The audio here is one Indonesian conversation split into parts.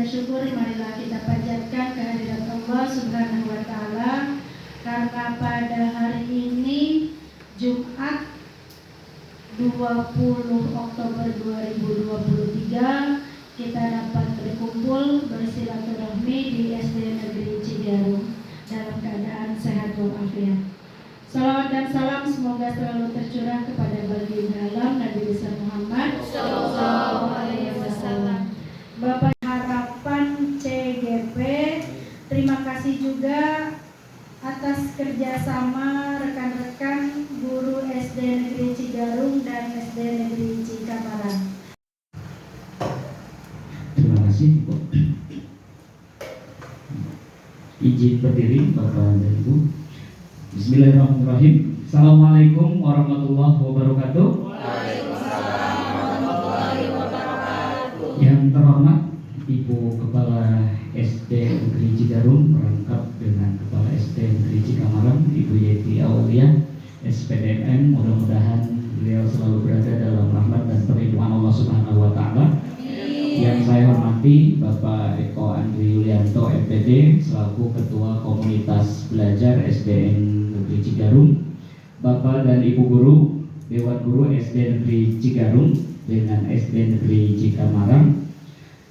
dan syukur marilah kita panjatkan kehadirat Allah Subhanahu wa Ta'ala, karena pada hari ini Jumat 20 Oktober 2023 kita dapat berkumpul bersilaturahmi di SD Negeri Cigarung dalam keadaan sehat walafiat. Salawat dan salam semoga selalu tercurah kepada baginda alam Nabi besar Muhammad Sallallahu Alaihi Wasallam. Bapak Harapan CGP, terima kasih juga atas kerjasama rekan-rekan guru SD Negeri Cigarung dan SD Negeri Cikamaran. Terima kasih, Bu. Izin berdiri Bapak dan Ibu. Bismillahirrahmanirrahim. Assalamualaikum warahmatullahi wabarakatuh. Waalaikumsalam warahmatullahi wabarakatuh. Yang terhormat Ibu Kepala SD Negeri Cigarung merangkap dengan Kepala SD Negeri Cikamaran, Ibu Yeti Aulia, SPDMM. Mudah-mudahan beliau selalu berada dalam rahmat dan perlindungan Allah Subhanahu wa Ta'ala. Yang saya hormati Bapak Eko Andri Yulianto MPD selaku Ketua Komunitas Belajar SDN Negeri Cigarung, Bapak dan Ibu Guru Dewan Guru SD Negeri Cigarung dengan SD Negeri Cikamaran.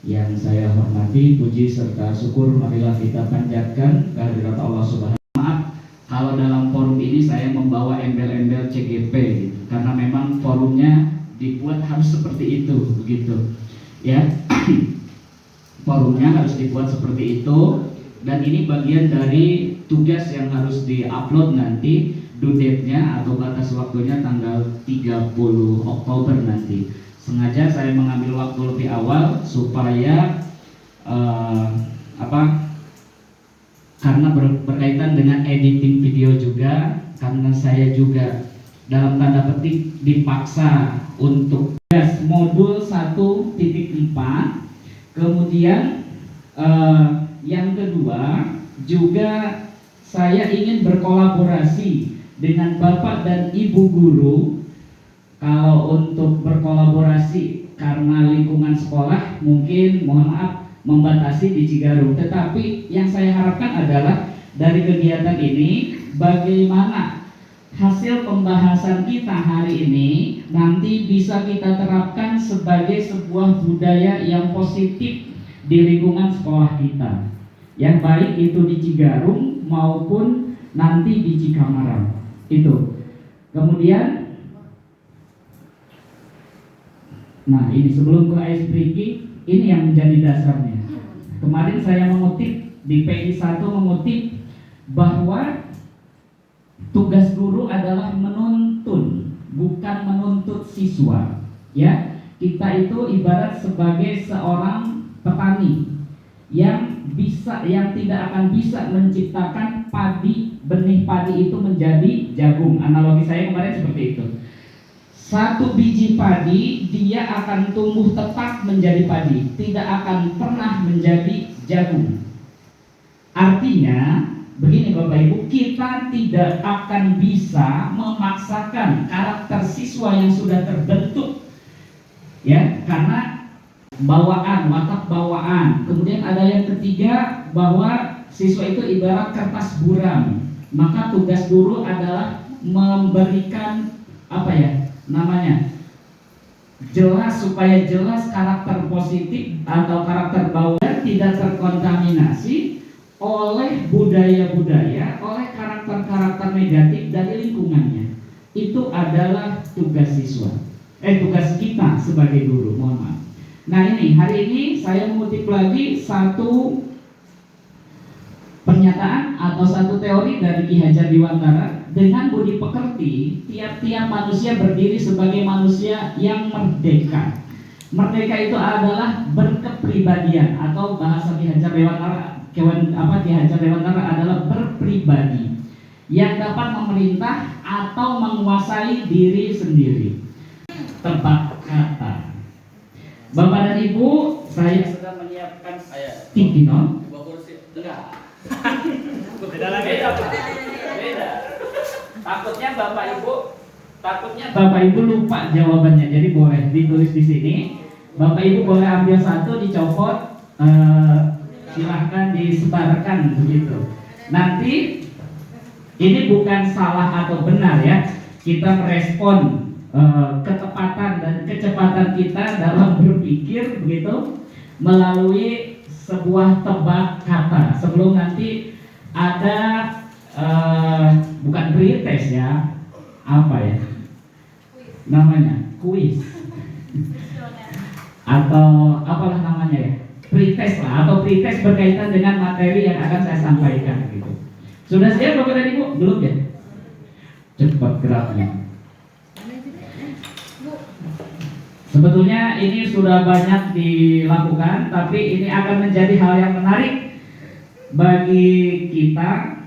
Yang saya hormati, puji serta syukur marilah kita panjatkan kehadirat Allah Subhanahu wa Ta'ala. Maaf kalau dalam forum ini saya membawa embel-embel CGP gitu, karena memang forumnya dibuat harus seperti itu begitu. Ya, forumnya harus dibuat seperti itu, dan ini bagian dari tugas yang harus diupload nanti. Due date-nya atau batas waktunya tanggal 30 Oktober nanti. Sengaja saya mengambil waktu lebih awal supaya karena berkaitan dengan editing video juga, karena saya juga dalam tanda petik dipaksa untuk modul 1.4. Kemudian yang kedua juga saya ingin berkolaborasi dengan Bapak dan Ibu guru. Kalau untuk berkolaborasi karena lingkungan sekolah mungkin mohon maaf membatasi di Cigarung, tetapi yang saya harapkan adalah dari kegiatan ini bagaimana hasil pembahasan kita hari ini nanti bisa kita terapkan sebagai sebuah budaya yang positif di lingkungan sekolah kita, yang baik itu di Cigarung maupun nanti di Cikamaran. Itu. Kemudian, nah ini sebelum ke ice breaking, ini yang menjadi dasarnya. Kemarin saya mengutip di PI 1 mengutip bahwa tugas guru adalah menuntun, bukan menuntut siswa. Ya, kita itu ibarat sebagai seorang petani yang tidak akan bisa menciptakan padi, benih padi itu menjadi jagung. Analogi saya kemarin seperti itu. Satu biji padi dia akan tumbuh tetap menjadi padi, tidak akan pernah menjadi jagung. Artinya begini Bapak Ibu, kita tidak akan bisa memaksakan karakter siswa yang sudah terbentuk, ya, karena bawaan, watak bawaan. Kemudian ada yang ketiga bahwa siswa itu ibarat kertas buram. Maka tugas guru adalah memberikan jelas, supaya jelas karakter positif atau karakter bawaan tidak terkontaminasi oleh budaya-budaya, oleh karakter-karakter negatif dari lingkungannya. Itu adalah tugas tugas kita sebagai guru. Mohon maaf. Nah ini, hari ini saya mengutip lagi satu pernyataan atau satu teori dari Ki Hajar Dewantara. Dengan budi pekerti, tiap-tiap manusia berdiri sebagai manusia yang merdeka. Merdeka itu adalah berkepribadian, atau bahasa Ki Hajar Dewantara adalah berpribadi yang dapat memerintah atau menguasai diri sendiri. Tepat kata. Bapak dan Ibu, saya sudah menyiapkan tikino. Enggak. Beda. Takutnya Bapak Ibu lupa jawabannya. Jadi boleh ditulis di sini. Bapak Ibu boleh ambil satu, dicopot, silahkan disebarkan begitu. Nanti ini bukan salah atau benar ya, kita merespon ketepatan dan kecepatan kita dalam berpikir begitu melalui sebuah tebak kata sebelum nanti ada bukan pretest ya, apa ya namanya, kuis atau apalah namanya ya, pretest lah, atau pretest berkaitan dengan materi yang akan saya sampaikan gitu. Sudah siap Bapak dan Ibu? Belum ya? Cepat geraknya. Sebetulnya ini sudah banyak dilakukan, tapi ini akan menjadi hal yang menarik bagi kita.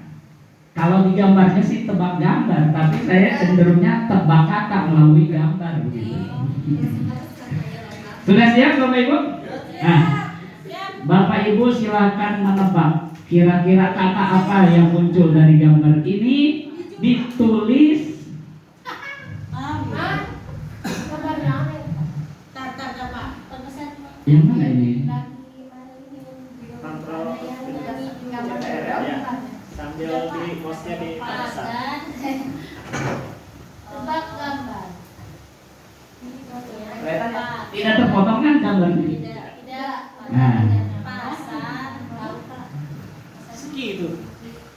Kalau di gambarnya sih tebak gambar, tapi saya cenderungnya tebak kata melalui gambar begitu. Sudah siap Bapak Ibu? Nah, Bapak Ibu silakan menebak kira-kira kata apa yang muncul dari gambar ini, ditulis. Yang mana ini? Sambil di posnya di tebak gambar. Tidak terpotong kan gambarnya? Tidak. Nah. Pasar. ski itu.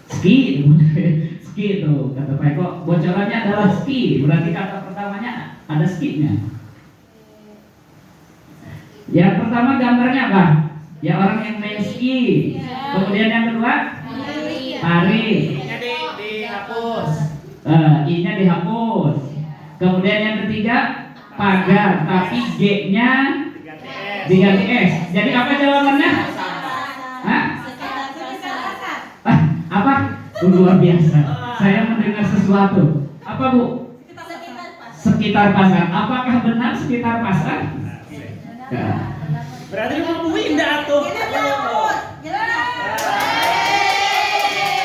Ski, ski itu kata Pak Eko. Bocorannya adalah ski. Berarti kata pertamanya ada skinya. Yang pertama gambarnya apa? Ya orang yang main ski. Kemudian yang kedua tari. Nya dihapus. I-nya dihapus. Kemudian yang ketiga pagar, tapi G-nya diganti S. Jadi apa jawabannya? Hah? Apa? Luar biasa. Saya mendengar sesuatu. Apa Bu? Sekitar pasar. Apakah benar sekitar pasar? Ya. Berarti lu mau pindah tuh.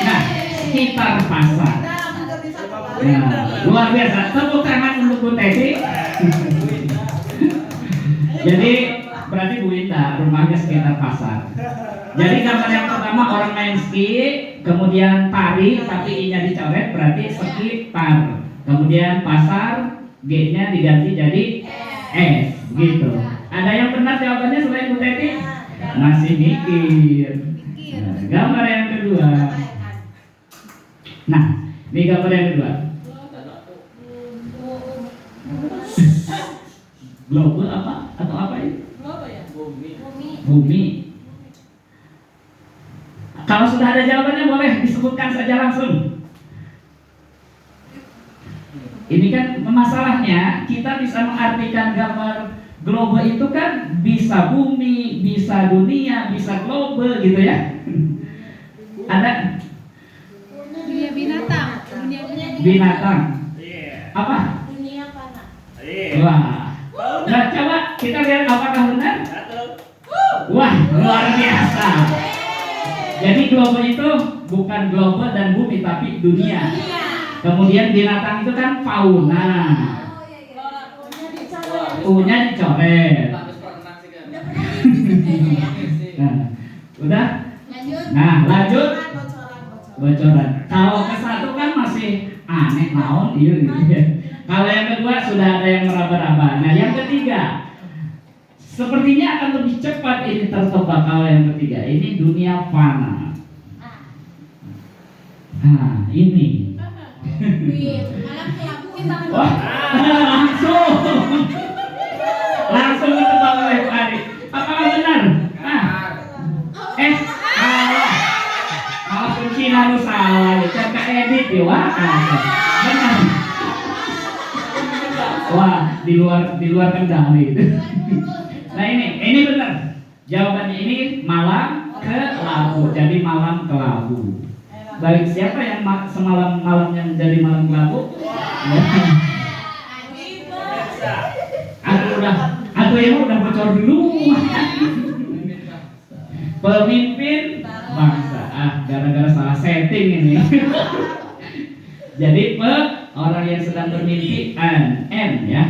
Nah, sekitar pasar. Nah, luar biasa. Tepuk tangan untuk Bu Teti. Jadi berarti Bu Indah rumahnya sekitar pasar. Jadi gambar yang pertama orang main ski, kemudian tari tapi I-nya dicoret berarti sekitar. Kemudian pasar, G-nya diganti jadi S, gitu. Ada yang benar jawabannya selain Bu Teti? Masih mikir. Nah, gambar yang kedua. Nah, ini gambar yang kedua. Globe apa? Atau apa ini? Bumi. Kalau sudah ada jawabannya boleh disebutkan saja langsung. Ini kan masalahnya kita bisa mengartikan gambar globe itu kan bisa bumi, bisa dunia, bisa globe gitu ya. Ada Dunia binatang. binatang. Iya. Apa? Dunia panah. Iya. Wah. Nah, coba kita lihat apakah benar. Satu. Wah, luar biasa. Jadi globe itu bukan globe dan bumi tapi dunia. Kemudian binatang itu kan fauna. U-nya dicoret. Nah, udah? Nah, lanjut. Bocoran. Kalau ke satu kan masih aneh naon iya gitu ya. Kalau yang kedua sudah ada yang meraba-raba. Nah, yang ketiga sepertinya akan lebih cepat ini tertebak. Kalau yang ketiga ini dunia fana. Nah, ini. Wah, langsung ditebak oleh Bu Ari. Apakah benar? Nah, salah. Malah kunci lalu salah. Coba edit ya, wah, benar. Wah, di luar kendali. Nah ini benar. Jawabannya ini malam ke Labu. Jadi malam ke Labu. Baik, siapa yang semalam malamnya menjadi malam ke Labu? Aku yang udah bocor dulu. Pemimpin bangsa. Gara-gara salah setting ini. Jadi orang yang sedang bermimpi N ya.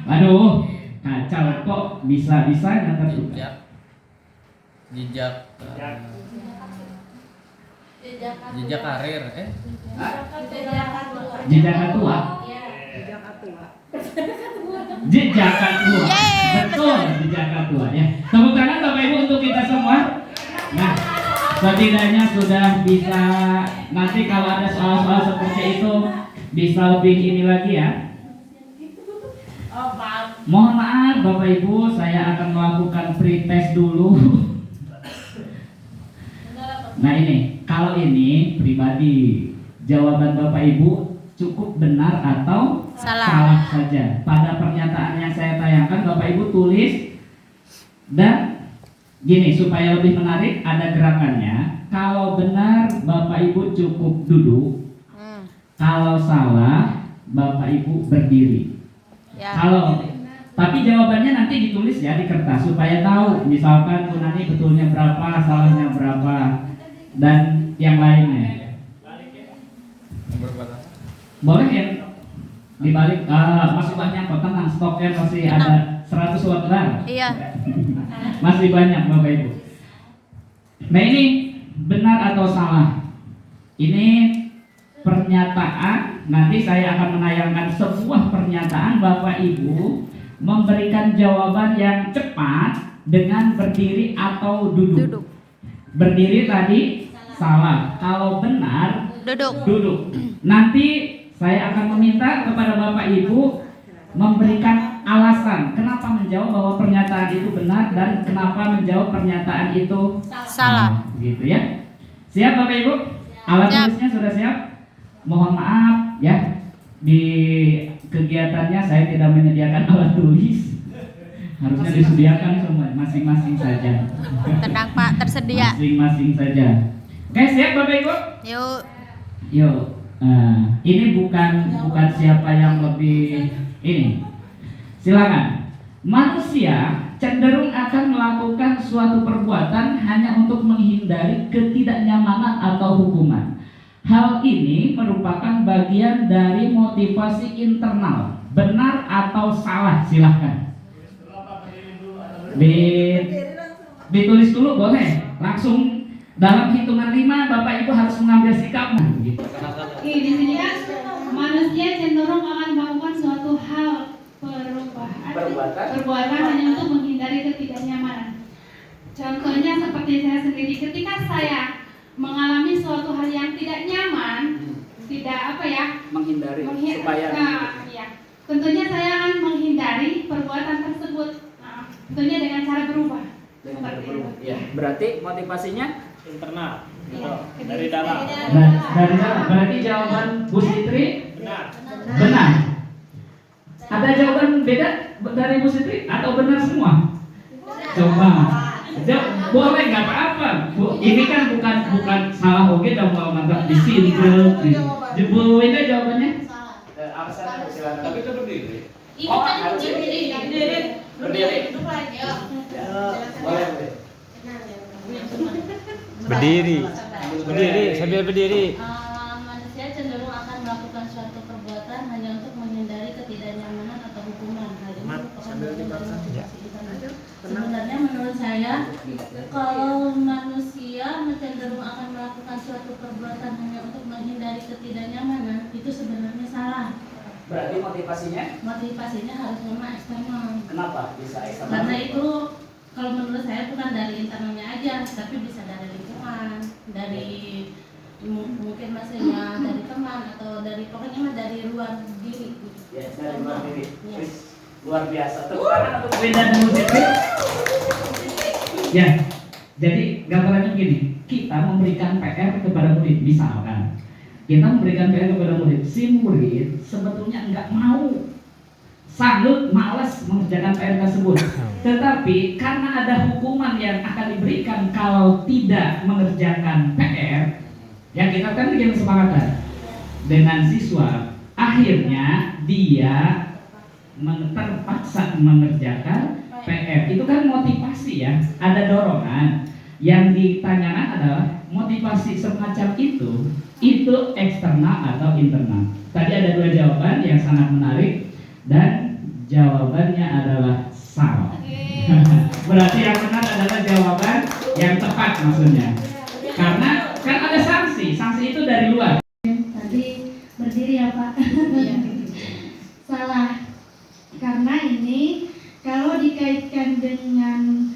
Aduh, kacau kok bisa-bisanya terluka. Jejak jejak karir Jejak tua. Jejak tua. Betul, jejak tua ya. Tepuk tangan Bapak Ibu untuk kita semua. Nah, setidaknya sudah bisa, nanti kalau ada soal-soal seperti itu bisa lebih ini lagi ya. Mohon maaf Bapak Ibu, saya akan melakukan pretest dulu. Nah ini, kalau ini pribadi, jawaban Bapak Ibu cukup benar atau salah saja. Pada pernyataan yang saya tayangkan Bapak Ibu tulis, dan gini supaya lebih menarik ada gerakannya. Kalau benar Bapak Ibu cukup duduk, kalau salah Bapak Ibu berdiri. Tapi jawabannya nanti ditulis ya di kertas supaya tahu. Misalkan Tunani betulnya berapa, salahnya berapa, dan yang lainnya. Boleh ya dibalik. Masih banyak kok, tenang, stoknya masih ada 100 lembar. Iya. Masih banyak Bapak Ibu. Nah ini benar atau salah? Ini pernyataan. Nanti saya akan menayangkan sebuah pernyataan. Bapak Ibu memberikan jawaban yang cepat dengan berdiri atau duduk. Berdiri tadi salah. Kalau benar duduk. Nanti saya akan meminta kepada Bapak Ibu memberikan alasan kenapa menjawab bahwa pernyataan itu benar dan kenapa menjawab pernyataan itu salah. Gitu ya. Siap Bapak Ibu? Alat tulisnya sudah siap? Mohon maaf ya, di kegiatannya saya tidak menyediakan alat tulis. Harusnya disediakan semua, masing-masing saja. Tenang Pak, tersedia. Masing-masing saja. Oke, siap Bapak Ibu? Yuk. Ini bukan siapa yang lebih ini. Silakan. Manusia cenderung akan melakukan suatu perbuatan hanya untuk menghindari ketidaknyamanan atau hukuman. Hal ini merupakan bagian dari motivasi internal. Benar atau salah? Silahkan. Ditulis dulu boleh. Langsung dalam hitungan 5 Bapak Ibu harus mengambil sikap. Gitu. Di sini kan manusia cenderung akan melakukan suatu hal perbuatan hanya untuk menghindari ketidaknyamanan. Contohnya seperti saya sendiri, ketika saya mengalami suatu hal yang tidak nyaman, menghindari supaya tentunya saya akan menghindari perbuatan tersebut. Tentunya dengan cara berubah. Ya, berarti motivasinya internal. Iya. Dari dalam. dari dalam. Berarti jawaban Bu Sitri benar. Ada jawaban beda dari Bu Sitri atau benar semua? Coba. Boleh, nggak apa-apa. Bu, ini kan bukan salah oke dan mau mantap di sini. Bu ini jawabannya? Alasannya silakan. Tapi itu berdiri. Harus berdiri. Boleh. Berdiri sambil berdiri. Manusia cenderung akan melakukan suatu perbuatan hanya untuk menghindari ketidaknyamanan atau hukuman. Hal ini merupakan bagian dari motivasi internal. Sebenarnya menurut saya, kalau manusia cenderung akan melakukan suatu perbuatan hanya untuk menghindari ketidaknyamanan, itu sebenarnya salah. Berarti motivasinya harus memang eksternal. Kenapa bisa eksternal? Karena itu kalau menurut saya bukan dari internalnya aja, tapi bisa dari lingkungan, dari mungkin maksudnya dari teman atau dari pokoknya mah dari luar diri. Ya, dari luar diri. Ya. Luar biasa. Tepuk tangan untuk beda dan Sitri. Ya. Jadi gambarannya gini, kita memberikan PR kepada murid, misalkan kita memberikan PR kepada murid, si murid sebetulnya enggak mau, sanggup, malas mengerjakan PR tersebut. Tetapi karena ada hukuman yang akan diberikan kalau tidak mengerjakan PR, yang kita kan bikin kesepakatan dengan siswa, akhirnya dia terpaksa mengerjakan PR. Itu kan motivasi ya, ada dorongan. Yang ditanyakan adalah motivasi semacam itu eksternal atau internal. Tadi ada 2 jawaban yang sangat menarik dan jawabannya adalah salah. Berarti yang benar adalah jawaban yang tepat maksudnya. Karena kan ada sanksi itu dari luar. Tadi berdiri ya Pak. Salah. Karena ini kalau dikaitkan dengan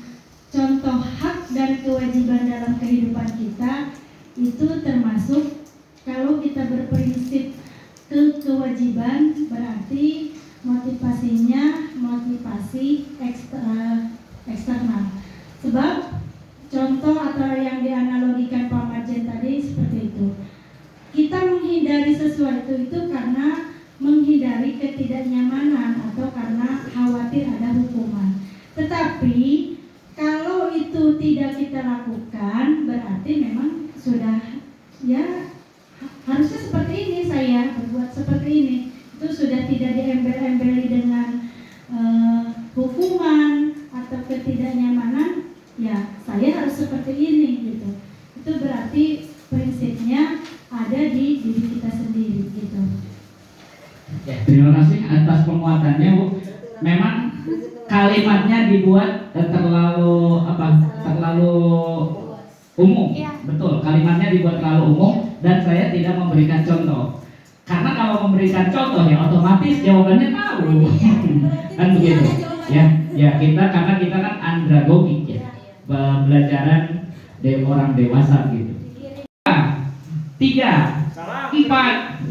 contoh hak dan kewajiban dalam kehidupan kita, itu termasuk kalau kita berprinsip kewajiban, berarti motivasinya motivasi eksternal. Sebab contoh atau yang dianalogikan Pak Marjen tadi seperti itu. Kita menghindari sesuatu itu karena menghindari ketidaknyamanan atau karena khawatir ada hukuman. Tetapi kalau itu tidak kita lakukan, berarti memang sudah ya harusnya seperti ini, saya berbuat seperti ini. Itu sudah tidak diembel-embeli dengan hukuman atau ketidaknyamanan. Ya, saya harus seperti ini gitu. Itu berarti prinsipnya ada di diri kita sendiri gitu. Ya, terima kasih atas penguatannya Bu. Memang kalimatnya dibuat terlalu umum. Betul, kalimatnya dibuat terlalu umum dan saya tidak memberikan contoh. Karena kalau memberikan contoh ya otomatis jawabannya tahu. Kan begitu. Ya karena kita kan andragogik ya. Pembelajaran orang dewasa gitu. 3, 4,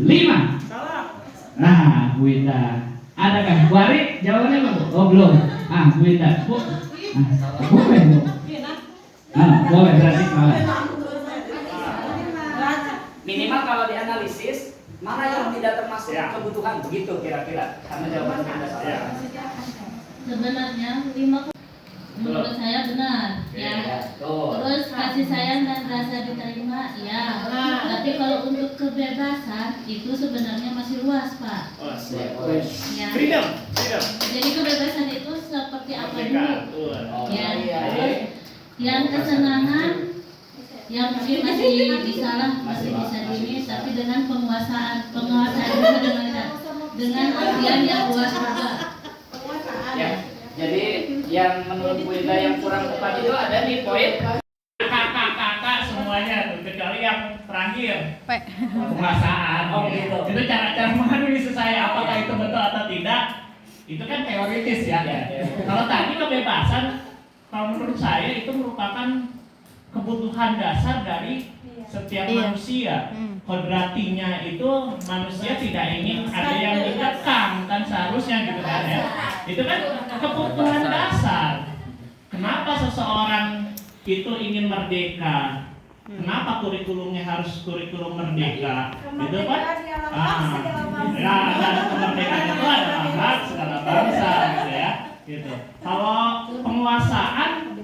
5. Nah, Bu Indah, adakah? Bu Ari, jawabannya apa Bu? Oh belum. Bu Indah, Bu. Boleh Bu. Boleh berarti salah. Minimal kalau dianalisis mana yang tidak termasuk kebutuhan begitu kira-kira. Karena jawabannya tidak salah. Sebenarnya 5 menurut saya benar ya. Terus kasih sayang dan rasa diterima ya. Tapi kalau untuk kebebasan itu sebenarnya masih luas Pak. Ya. Freedom. Jadi kebebasan itu seperti apa dulu? Ya. Terus yang kesenangan yang mungkin masih bisa ini, tapi dengan penguasaan juga dengan artian yang luas juga. Ya. Jadi yang menurut Bu Indah yang kurang tepat itu ada di poin Kakak semuanya tuh, kecuali yang terakhir penguasaan. Gitu. Itu cara menganalisis saya apakah itu betul atau tidak. Itu kan teoritis ya. Kalau tadi kebebasan, kalau menurut saya itu merupakan kebutuhan dasar dari setiap manusia. Kodratinya itu manusia tidak ingin ada yang dikekang kan seharusnya gitu kan ya. Itu kan kebutuhan dasar. Kenapa seseorang itu ingin merdeka? Kenapa kurikulumnya harus kurikulum merdeka? Itu kan dan kemerdekaan itu adalah hak segala bangsa gitu ya. Gitu. Kalau penguasaan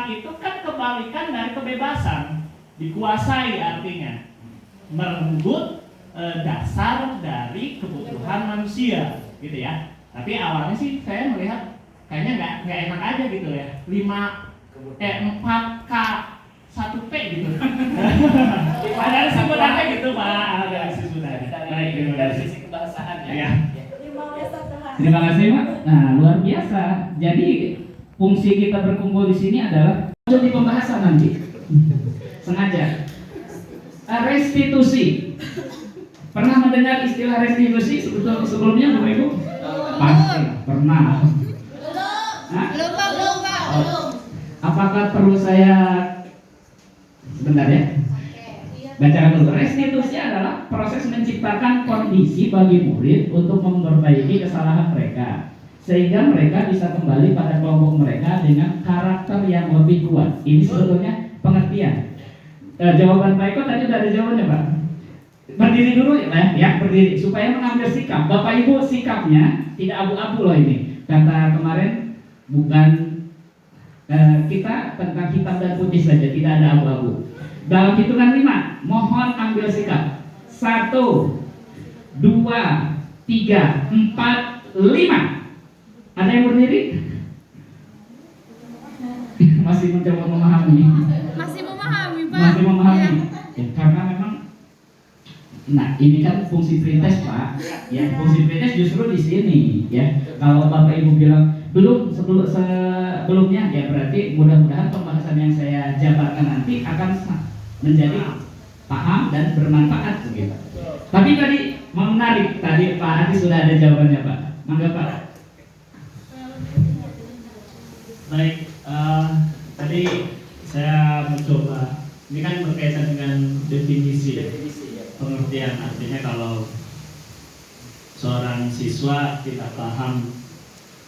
itu kan kebalikan dari kebebasan. Dikuasai artinya merenggut dasar dari kebutuhan manusia gitu ya. Tapi awalnya sih saya melihat kayaknya nggak enak aja gitu ya. 4K 1P gitu. Padahal sebenarnya gitu Pak. Dari sisi kebahasaan ya. Terima kasih Pak. Nah luar biasa. Jadi fungsi kita berkumpul di sini adalah di pembahasan nanti. Sengaja. Restitusi. Pernah mendengar istilah restitusi sebelumnya Bapak Ibu? Pasti pernah. Belum Pak. Apakah perlu saya sebentar ya? Bacakan dulu. Restitusi adalah proses menciptakan kondisi bagi murid untuk memperbaiki kesalahan mereka sehingga mereka bisa kembali pada kelompok mereka dengan karakter yang lebih kuat. Ini sebetulnya pengertian. Jawaban Pak Eko tadi sudah ada jawabannya Pak. Berdiri dulu ya, berdiri supaya mengambil sikap. Bapak Ibu sikapnya tidak abu-abu loh ini. Kata kemarin bukan kita tentang hitam dan putih saja, tidak ada abu-abu. Dalam hitungan 5, mohon ambil sikap. 1, 2, 3, 4, 5. Ada yang berdiri? Masih mencoba memahami. Masih memahami Pak. Masih memahami. Ya, karena memang nah ini kan fungsi pretest Pak. Ya, fungsi pretest justru di sini ya. Kalau Bapak Ibu bilang belum sebelum sebelumnya, ya berarti mudah-mudahan pembahasan yang saya jabarkan nanti akan menjadi paham dan bermanfaat begitu. Tapi tadi menarik, tadi Pak Adi sudah ada jawabannya Pak. Mangga Pak. Baik, tadi saya mencoba, ini kan berkaitan dengan definisi, pengertian. Artinya kalau seorang siswa tidak paham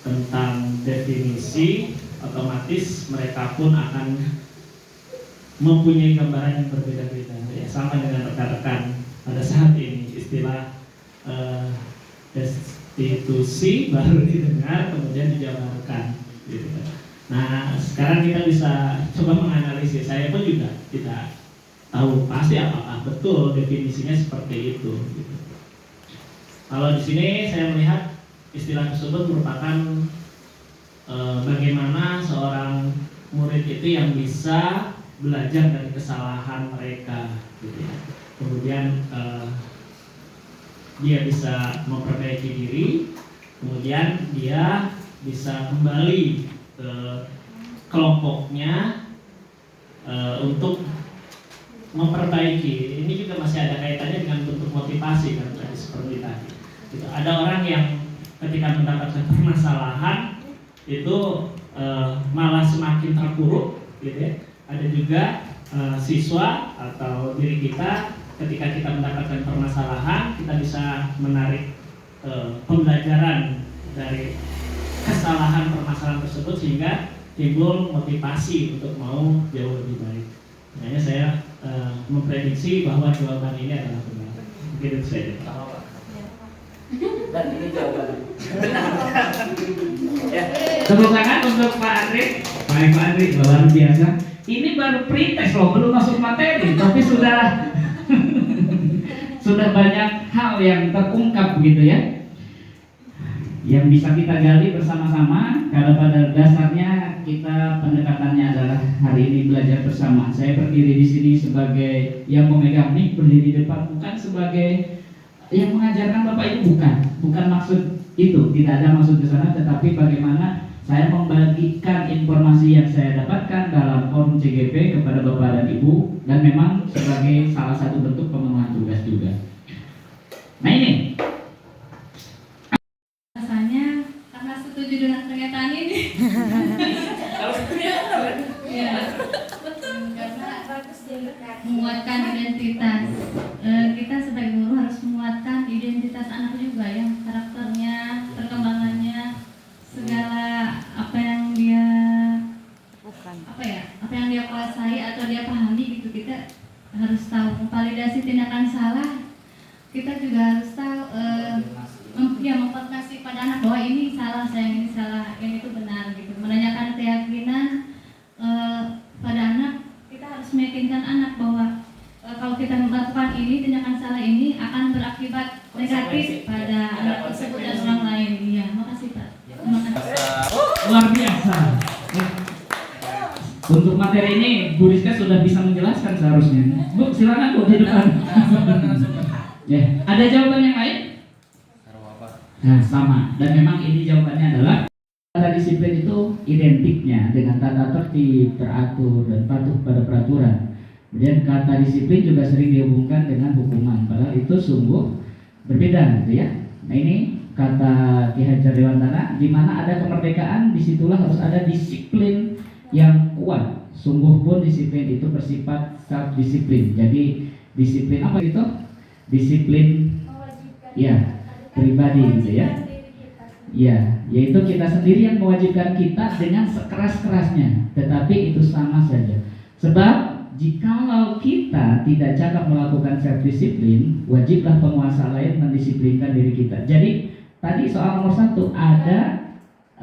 tentang definisi, otomatis mereka pun akan mempunyai gambaran yang berbeda-beda. Ya, sama dengan rekan-rekan pada saat ini, istilah destitusi baru didengar kemudian dijabarkan gitu. Nah sekarang kita bisa coba menganalisis. Saya pun juga tidak tahu pasti apakah betul definisinya seperti itu gitu. Kalau di sini saya melihat istilah tersebut merupakan bagaimana seorang murid itu yang bisa belajar dari kesalahan mereka gitu ya. Kemudian dia bisa memperbaiki diri, kemudian dia bisa kembali ke kelompoknya untuk memperbaiki. Ini juga masih ada kaitannya dengan bentuk motivasi kan tadi seperti tadi. Gitu. Ada orang yang ketika mendapatkan permasalahan itu malah semakin terpuruk, gitu ya. Ada juga siswa atau diri kita ketika kita mendapatkan permasalahan, kita bisa menarik pembelajaran dari kesalahan permasalahan tersebut sehingga timbul motivasi untuk mau jauh lebih baik. Makanya saya memprediksi bahwa jawaban ini adalah benar. Mungkin itu saja. Dan ini jawabannya. Tepuk tangan untuk Pak Andri. Baik Pak Andri, luar biasa. Ini baru pretest loh, belum masuk materi, tapi sudah sudah banyak hal yang terungkap begitu ya, yang bisa kita gali bersama-sama. Karena pada dasarnya kita pendekatannya adalah hari ini belajar bersama. Saya berdiri di sini sebagai yang memegang mic, berdiri di depan bukan sebagai yang mengajarkan Bapak Ibu, bukan maksud itu, tidak ada maksud ke sana, tetapi bagaimana saya membagikan informasi yang saya dapatkan dalam forum CGP kepada Bapak dan Ibu, dan memang sebagai salah satu bentuk pemenuhan tugas juga. Nah ini Rasanya karena setuju dengan pernyataan ini. Ya, betul. Karena menguatkan identitas. Kita sebagai guru harus menguatkan identitas anak juga ya, karakternya, perkembangannya, segala apa yang dia apa yang dia kuasai atau dia pahami gitu. Kita harus tahu memvalidasi tindakan salah. Kita juga harus tahu mengkonfirmasi pada anak bahwa ini salah, sayang, ini salah, yang itu benar gitu. Menanyakan keyakinan pada anak. Kita harus meyakinkan anak bahwa kalau kita melakukan ini, tindakan salah ini akan berakibat negatif pada anak tersebut dan orang lain. Iya, makasih Pak. Terima kasih. luar biasa. Untuk materi ini Bu Rizka sudah bisa menjelaskan seharusnya. Bu, silakan Bu di depan. Ya, ada jawaban yang lain? Nah, sama. Dan memang ini jawabannya adalah kata disiplin itu identiknya dengan tata tertib, teratur, dan patuh pada peraturan. Kemudian kata disiplin juga sering dihubungkan dengan hukuman, padahal itu sungguh berbeda gitu ya. Nah ini kata Ki Hajar Dewantara, di mana ada kemerdekaan, disitulah harus ada disiplin yang kuat. Sungguh pun disiplin itu bersifat self disiplin. Jadi disiplin apa itu? Disiplin ya pribadi gitu ya. Ya, yaitu kita sendiri yang mewajibkan kita dengan sekeras-kerasnya, tetapi itu sama saja. Sebab jikalau kita tidak cakap melakukan self disiplin, wajiblah penguasa lain mendisiplinkan diri kita. Jadi tadi soal nomor 1 ada,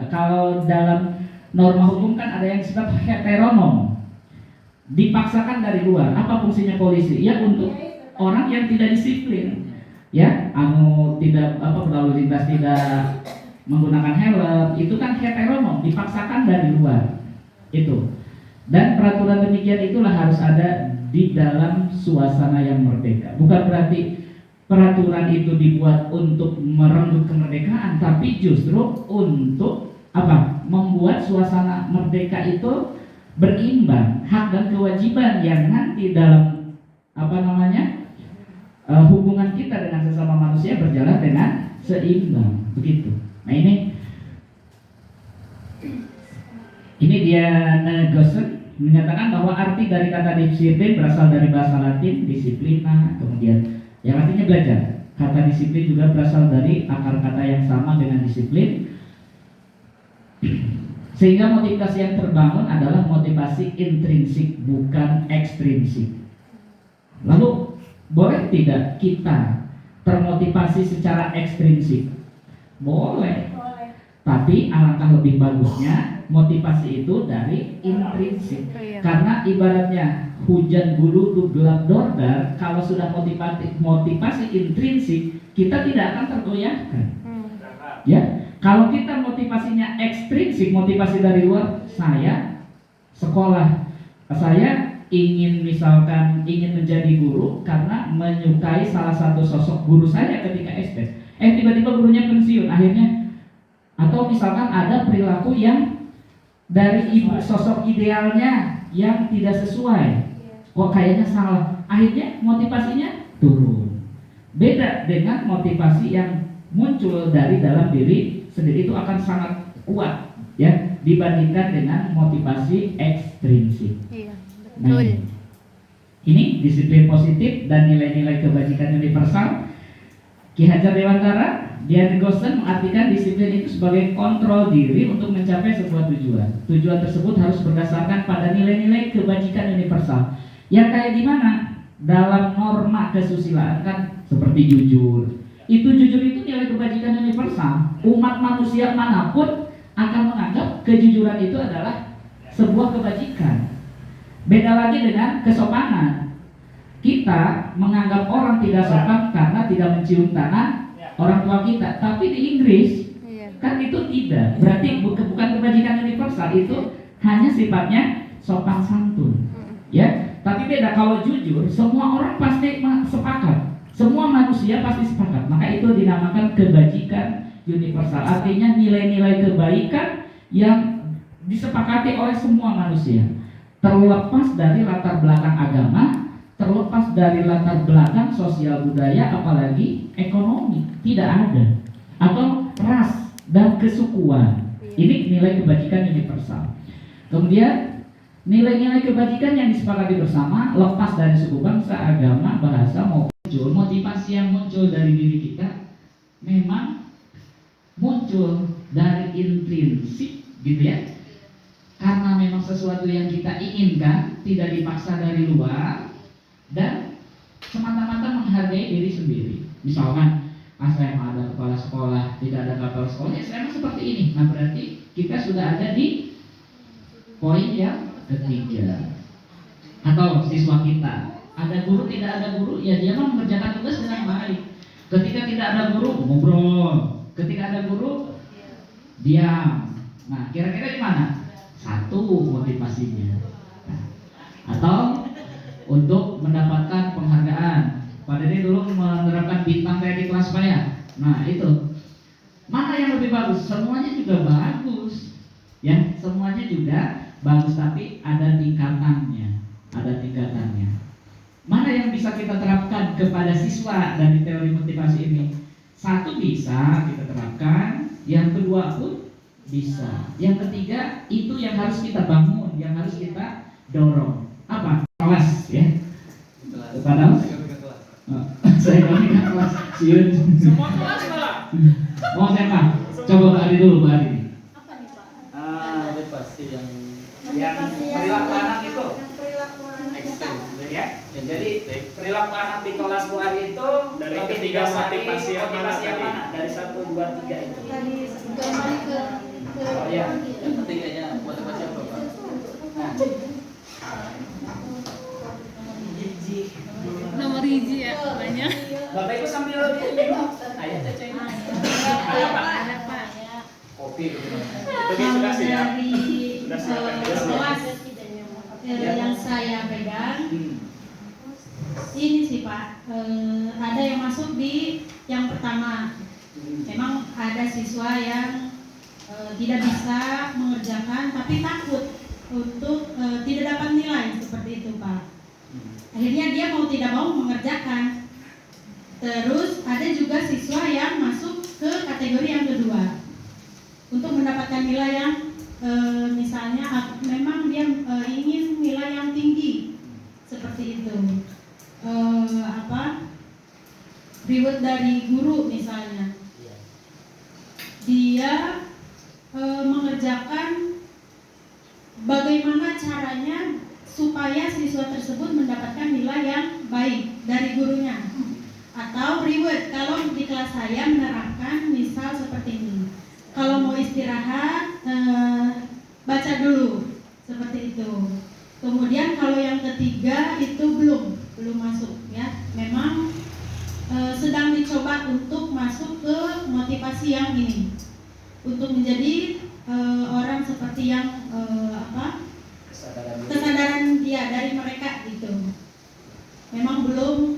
kalau dalam norma hukum kan ada yang disebut heteronom, dipaksakan dari luar. Apa fungsinya polisi? Ya untuk orang yang tidak disiplin, ya, tidak berlalu lintas tidak menggunakan helm, itu kan heteronom, dipaksakan dari luar itu. Dan peraturan demikian itulah harus ada di dalam suasana yang merdeka. Bukan berarti peraturan itu dibuat untuk merenggut kemerdekaan, tapi justru untuk apa? Membuat membuat suasana merdeka itu berimbang, hak dan kewajiban yang nanti dalam hubungan kita dengan sesama manusia berjalan dengan seimbang, begitu. Nah ini dia Gossen menyatakan bahwa arti dari kata disiplin berasal dari bahasa Latin disiplina, kemudian yang artinya belajar. Kata disiplin juga berasal dari akar kata yang sama dengan disiplin, sehingga motivasi yang terbangun adalah motivasi intrinsik bukan ekstrinsik. Lalu boleh tidak kita termotivasi secara ekstrinsik? Boleh. Tapi alangkah lebih bagusnya motivasi itu dari intrinsik. Karena ibaratnya hujan bulu tuh gelap dordar, kalau sudah motivasi intrinsik, kita tidak akan tergoyahkan. Ya, kalau kita motivasinya ekstrinsik, motivasi dari luar, saya sekolah, saya ingin menjadi guru karena menyukai salah satu sosok guru saya ketika SD. Tiba-tiba gurunya pensiun akhirnya, atau misalkan ada perilaku yang dari ibu sosok idealnya yang tidak sesuai, kok kayaknya salah, akhirnya motivasinya turun. Beda dengan motivasi yang muncul dari dalam diri sendiri, itu akan sangat kuat ya dibandingkan dengan motivasi ekstrinsik. Nah, ini disiplin positif dan nilai-nilai kebajikan universal. Ki Hajar Dewantara Dian Gossen mengartikan disiplin itu sebagai kontrol diri untuk mencapai sebuah tujuan. Tujuan tersebut harus berdasarkan pada nilai-nilai kebajikan universal. Yang kayak gimana? Dalam norma kesusilaan kan seperti jujur. Jujur itu nilai kebajikan universal. Umat manusia manapun akan menganggap kejujuran itu adalah sebuah kebajikan. Beda lagi dengan kesopanan. Kita menganggap orang tidak sopan karena tidak mencium tangan orang tua kita, tapi di Inggris kan itu tidak. Berarti bukan kebajikan universal, itu hanya sifatnya sopan santun. Ya, tapi beda kalau jujur, semua orang pasti sepakat. Semua manusia pasti sepakat. Maka itu dinamakan kebajikan universal. Artinya nilai-nilai kebaikan yang disepakati oleh semua manusia. Terlepas dari latar belakang agama, terlepas dari latar belakang sosial budaya, apalagi ekonomi, tidak ada. Atau ras dan kesukuan. Ini nilai kebajikan universal. Kemudian nilai-nilai kebajikan yang disepakati bersama lepas dari suku, bangsa, agama, bahasa maupun motivasi yang muncul dari diri kita memang muncul dari intrinsik, gitu ya. Karena memang sesuatu yang kita inginkan, tidak dipaksa dari luar, dan semata-mata menghargai diri sendiri. Misalkan, saya mau ada kepala sekolah, tidak ada kepala sekolah, ya saya seperti ini. Nah berarti kita sudah ada di poin yang ketiga. Atau siswa kita, ada guru, tidak ada guru, ya dia mengerjakan tugas dengan baik. Ketika tidak ada guru, ngobrol. Ketika ada guru, diam. Nah kira-kira gimana? Satu motivasinya. Nah, atau untuk mendapatkan penghargaan. Pada ini dulu menerapkan bintang kayak di kelas saya. Nah itu, mana yang lebih bagus? Semuanya juga bagus, ya semuanya juga bagus, tapi ada tingkatannya, ada tingkatannya. Mana yang bisa kita terapkan kepada siswa dari teori motivasi ini? Satu bisa kita terapkan, yang kedua pun bisa, yang ketiga itu yang harus kita bangun, yang harus kita dorong. Apa? Kelas, ya. Kepada saya kali kelas siun. Semua kelas malah. Mau siapa? Coba Bari dulu, Bari. Apa nih Pak? Motivasi Yang perilaku anak itu ekstrim. ya. Jadi perilaku anak di kelas Bu Ari itu Dari lebih ketiga didasari motivasi yang mana yang tadi? mana? Dari 1, 2, 3 itu. Tadi kembali ke Oh iya. Yang ketiganya motivasi apa Pak? Nah, Nomor hiji ya banyak. Bapak Ibu sambil minum. Ayo Cece. ada Pak. Kopi gitu. Itu sudah siap. Dari Sudah siap. kelas Ya. yang saya pegang, Hmm. ini sih Pak, ada yang masuk di yang pertama. Memang ada siswa yang tidak bisa mengerjakan nilai yang misalnya memang dia ingin nilai yang tinggi seperti itu, reward dari guru misalnya, dia mengerjakan bagaimana caranya supaya siswa tersebut mendapatkan nilai yang baik dari gurunya. Atau reward, kalau di kelas saya menerapkan misal seperti ini, kalau mau istirahat baca dulu, seperti itu. Kemudian kalau yang ketiga itu belum masuk ya, memang sedang dicoba untuk masuk ke motivasi yang ini, untuk menjadi orang seperti yang kesadaran dia dari mereka gitu. Memang belum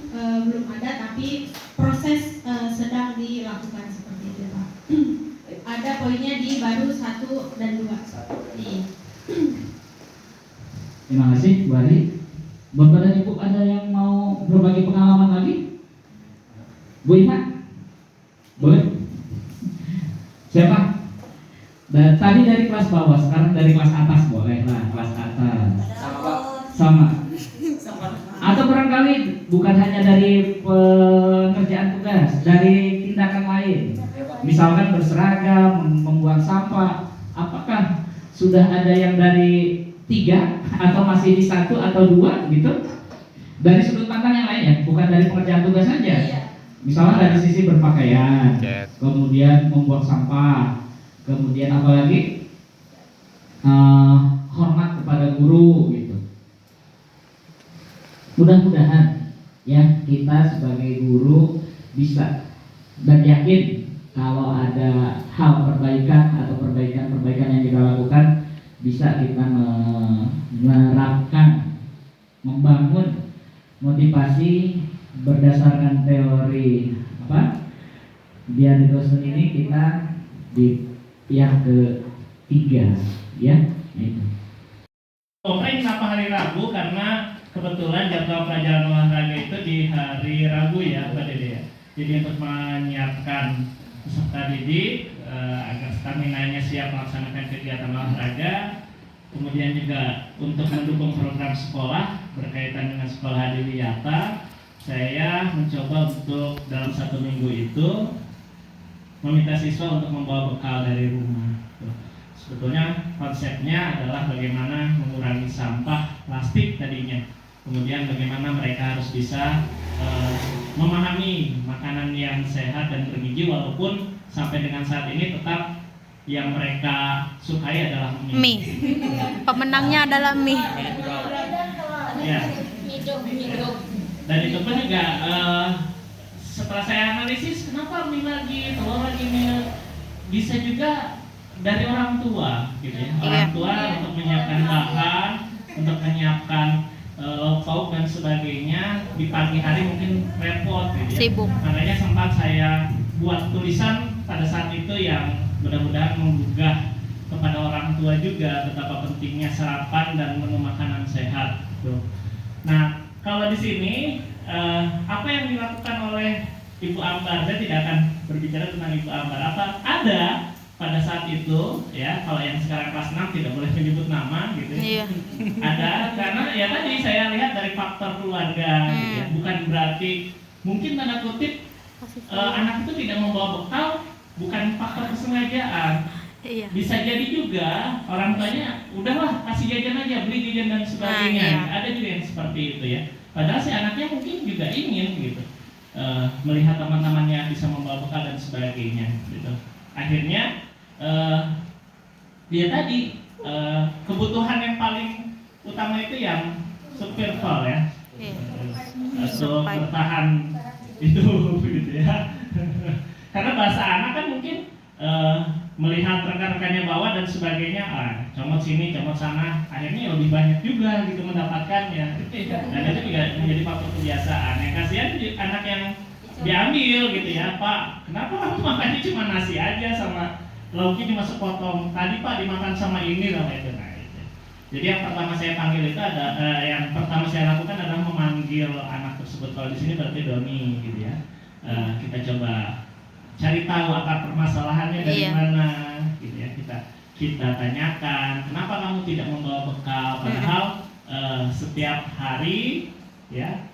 ada, tapi proses sedang dilakukan seperti itu Pak. Ada poinnya di baru 1 dan 2. Iya. Terima kasih Bu Ari. Bapak dan Ibu ada yang mau berbagi pengalaman lagi? Bu Ina? Boleh? Siapa? Tadi dari kelas bawah, sekarang dari kelas atas, boleh lah, kelas atas. Sama. Atau barangkali bukan hanya dari pengerjaan tugas, dari tindakan lain. Misalkan berseragam, membuang sampah. Apakah sudah ada yang dari 3 atau masih di 1 atau 2 gitu? Dari sudut pandang yang lain ya, bukan dari pengerjaan tugas saja. Misalnya dari sisi berpakaian, kemudian membuang sampah, kemudian apalagi hormat kepada guru gitu. Mudah-mudahan ya kita sebagai guru bisa dan yakin kalau ada hal perbaikan atau perbaikan yang kita lakukan bisa kita menerapkan, membangun motivasi berdasarkan teori di Anderson ini kita di yang ketiga ya itu. Offline kenapa hari Rabu? Karena kebetulan jadwal pelajaran olahraga itu di hari Rabu ya Mbak Dede ya. Jadi untuk menyiapkan peserta didik agar stamina-nya siap melaksanakan kegiatan olahraga, kemudian juga untuk mendukung program sekolah berkaitan dengan sekolah adiwiyata, saya mencoba untuk dalam 1 minggu itu meminta siswa untuk membawa bekal dari rumah. Sebetulnya konsepnya adalah bagaimana mengurangi sampah plastik tadinya, kemudian bagaimana mereka harus bisa memahami makanan yang sehat dan bergizi, walaupun sampai dengan saat ini tetap yang mereka sukai adalah mie. Pemenangnya adalah mie. Ya. Dan itu pun juga setelah saya analisis kenapa mie lagi, telur lagi, mie bisa juga dari orang tua gitu ya. Orang tua untuk menyiapkan bahan, untuk menyiapkan lauk pauk dan sebagainya di pagi hari mungkin repot gitu ya. Sibuk. Makanya sempat saya buat tulisan pada saat itu yang mudah-mudahan menggugah kepada orang tua juga betapa pentingnya sarapan dan menu makanan sehat gitu. Nah, kalau di sini apa yang dilakukan oleh Ibu Ambar, saya tidak akan berbicara tentang Ibu Ambar. Apa ada pada saat itu ya, kalau yang sekarang kelas 6 tidak boleh menyebut nama gitu ya. Iya. Ada, karena ya tadi saya lihat dari faktor keluarga gitu ya. Bukan berarti mungkin tanda kutip anak itu tidak membawa bekal bukan faktor kesengajaan. Iya. Bisa jadi juga orang tuanya udahlah kasih jajan aja, beli jajan dan sebagainya. Iya. Ada juga yang seperti itu ya. Padahal si anaknya mungkin juga ingin gitu melihat teman-temannya bisa membawa bekal dan sebagainya gitu. Akhirnya dia tadi kebutuhan yang paling utama itu yang survival ya, untuk bertahan hidup gitu ya. Karena bahasa anak kan mungkin melihat rekan-rekannya bawa dan sebagainya, comot sini, comot sana, akhirnya lebih banyak juga gitu mendapatkannya. Dan itu juga menjadi faktor kebiasaan. Yang kasihan anak yang diambil gitu ya, Pak, kenapa kamu makannya cuma nasi aja sama lauknya cuma sepotong, tadi Pak dimakan sama ini sama itu. Nah, itu. Jadi yang pertama saya panggil itu yang pertama saya lakukan adalah memanggil anak tersebut. Kalau di sini berarti Doni gitu ya. Kita coba cari tahu akar permasalahannya dari mana gitu ya. Kita kita tanyakan, kenapa kamu tidak membawa bekal? Padahal setiap hari ya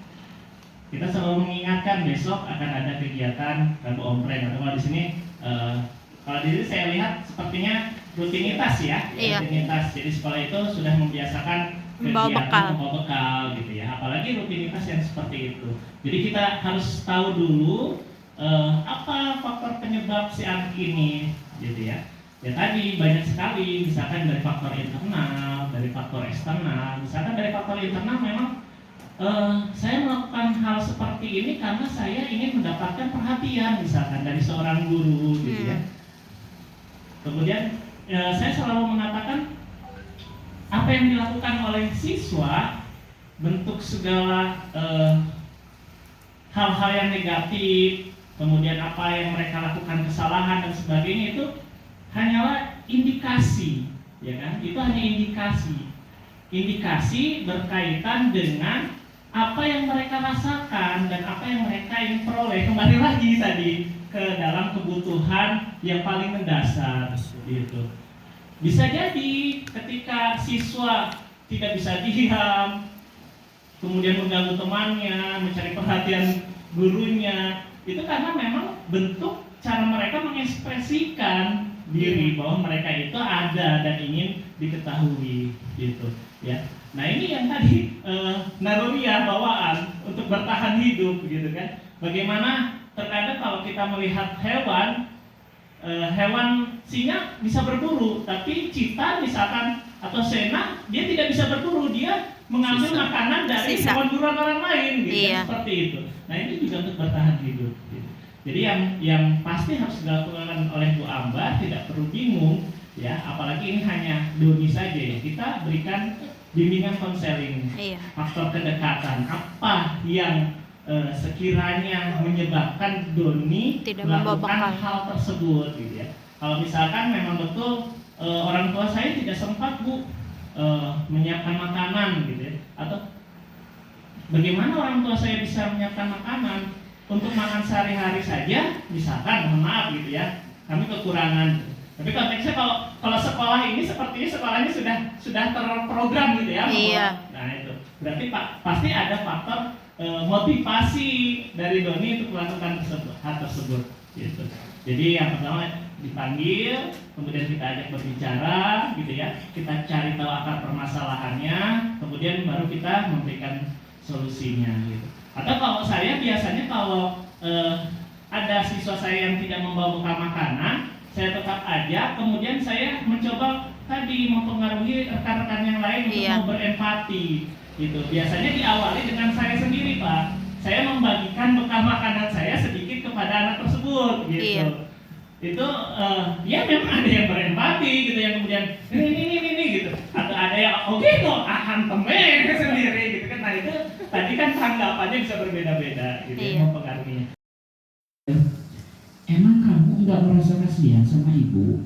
kita selalu mengingatkan besok akan ada kegiatan Rabu Ompreng, atau kalau di sini saya lihat sepertinya rutinitas ya, Iya. rutinitas. Jadi sekolah itu sudah membiasakan Membawa kegiatan bekal. membawa bekal gitu ya, apalagi rutinitas yang seperti itu. Jadi kita harus tahu dulu apa faktor penyebab si anak ini gitu ya. Ya tadi banyak sekali, misalkan dari faktor internal, dari faktor eksternal. Misalkan dari faktor internal memang saya melakukan hal seperti ini karena saya ingin mendapatkan perhatian misalkan dari seorang guru gitu ya. Kemudian saya selalu mengatakan apa yang dilakukan oleh siswa, bentuk segala hal-hal yang negatif, kemudian apa yang mereka lakukan kesalahan dan sebagainya itu hanyalah indikasi, ya kan? Itu hanya indikasi. Indikasi berkaitan dengan apa yang mereka rasakan dan apa yang mereka ingin peroleh. Kembali lagi tadi ke dalam kebutuhan yang paling mendasar gitu. Bisa jadi ketika siswa tidak bisa diam, kemudian mengganggu temannya, mencari perhatian gurunya, itu karena memang bentuk cara mereka mengekspresikan diri bahwa mereka itu ada dan ingin diketahui gitu ya. Nah ini yang tadi naluriah bawaan untuk bertahan hidup gitu kan. Bagaimana terkadang kalau kita melihat hewan, hewan singa bisa berburu, tapi cita misalkan atau sena dia tidak bisa berburu, dia mengambil makanan dari Sisa. hewan buruan orang lain gitu Iya. kan, seperti itu. Nah ini juga untuk bertahan hidup gitu. Jadi yang pasti harus dilakukan oleh Bu Ambar, tidak perlu bingung ya, apalagi ini hanya doni saja ya. Kita berikan bimbingan konseling, Iya. faktor kedekatan, apa yang sekiranya menyebabkan Doni Tidak membawa melakukan bekal. hal tersebut gitu ya. Kalau misalkan memang betul orang tua saya tidak sempat Bu menyiapkan makanan gitu ya, atau bagaimana orang tua saya bisa menyiapkan makanan untuk makan sehari-hari saja, misalkan mohon maaf gitu ya, kami kekurangan. Tapi konteksnya kalau sekolah ini sepertinya sekolahnya sudah terprogram gitu ya. Iya. Nah itu berarti pasti ada faktor motivasi dari Doni untuk melakukan hal tersebut gitu. Jadi yang pertama dipanggil, kemudian kita ajak berbicara gitu ya, kita cari tahu akar permasalahannya, kemudian baru kita memberikan solusinya gitu. Atau kalau saya biasanya kalau ada siswa saya yang tidak membawa bekal makanan, saya tetap ajak, kemudian saya mencoba tadi mempengaruhi rekan-rekan yang lain untuk Iya. mau berempati gitu. Biasanya diawali dengan saya sendiri Pak, saya membagikan bekal makanan saya sedikit kepada anak tersebut gitu. Iya. Itu ya memang ada yang berempati gitu, yang kemudian ini gitu, atau ada yang oke kok akan temen sendiri gitu kan. Nah itu tadi kan tanggapannya bisa berbeda-beda gitu Iya. mempengaruhinya. Emang kamu nggak merasa kasihan sama ibu?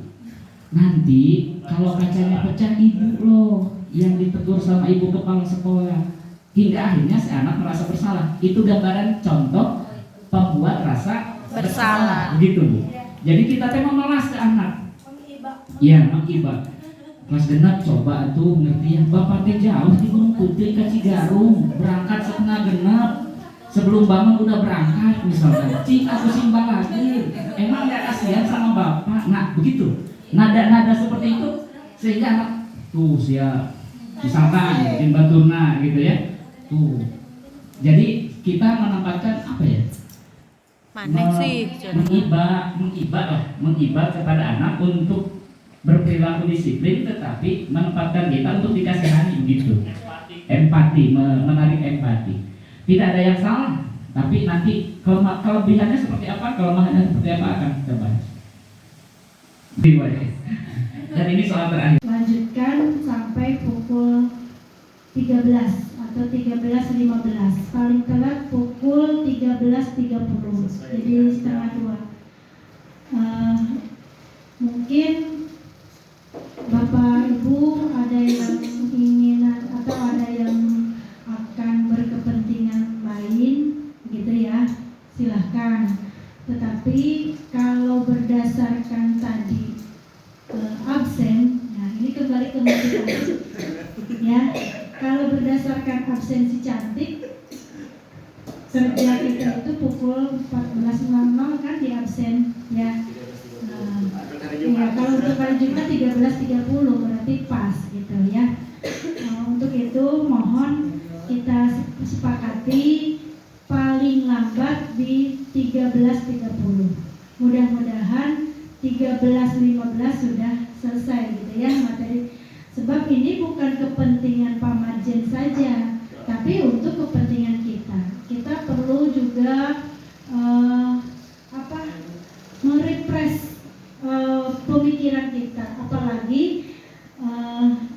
Nanti kalau kacanya pecah ibu loh yang ditegur sama ibu kepala sekolah. Hingga akhirnya si anak merasa bersalah. Itu gambaran contoh pembuat rasa Bersalah. Begitu Bu. Jadi kita teh memelas ke anak. Iya, mengiba. Kelas genap coba tuh ngerti ya. Bapak teh jauh di Gunung Putih ke Cigarung, berangkat setengah genap. Sebelum bangun udah berangkat misalkan, cing aku simbang lagi. Emang gak kasihan sama bapak? Nah begitu, nada-nada seperti itu sehingga anak tuh siap, misalkan bikin baturna gitu ya. Tuh, jadi kita menempatkan apa ya? Mana sih? Mengiba kepada anak untuk berperilaku disiplin, tetapi menempatkan kita untuk dikasihani begitu. Empati, menarik empati. Tidak ada yang salah, tapi nanti kelebihannya seperti apa, kelemahannya seperti apa akan kita bahas. Dan ini soal terakhir. Lanjutkan sampai pukul 13 atau 13.15. Paling telat pukul 13.30. Jadi setengah 2. Mungkin Bapak Ibu ada yang ingin atau ada yang akan berkepentingan lain gitu ya, silahkan. Tetapi kalau berdasarkan tadi absen Ya, kalau berdasarkan absensi cantik, kerja kita itu pukul 14.00 kan di absen ya. Ya, kalau untuk hari Jumat 13.30 berarti pas gitu ya. Untuk itu mohon kita sepakati paling lambat di 13.30. Mudah-mudahan 13.15 sudah selesai gitu ya materi. Sebab ini bukan kepentingan Pak Marjen saja, tapi untuk kepentingan kita. Kita perlu juga merefresh pemikiran kita, apalagi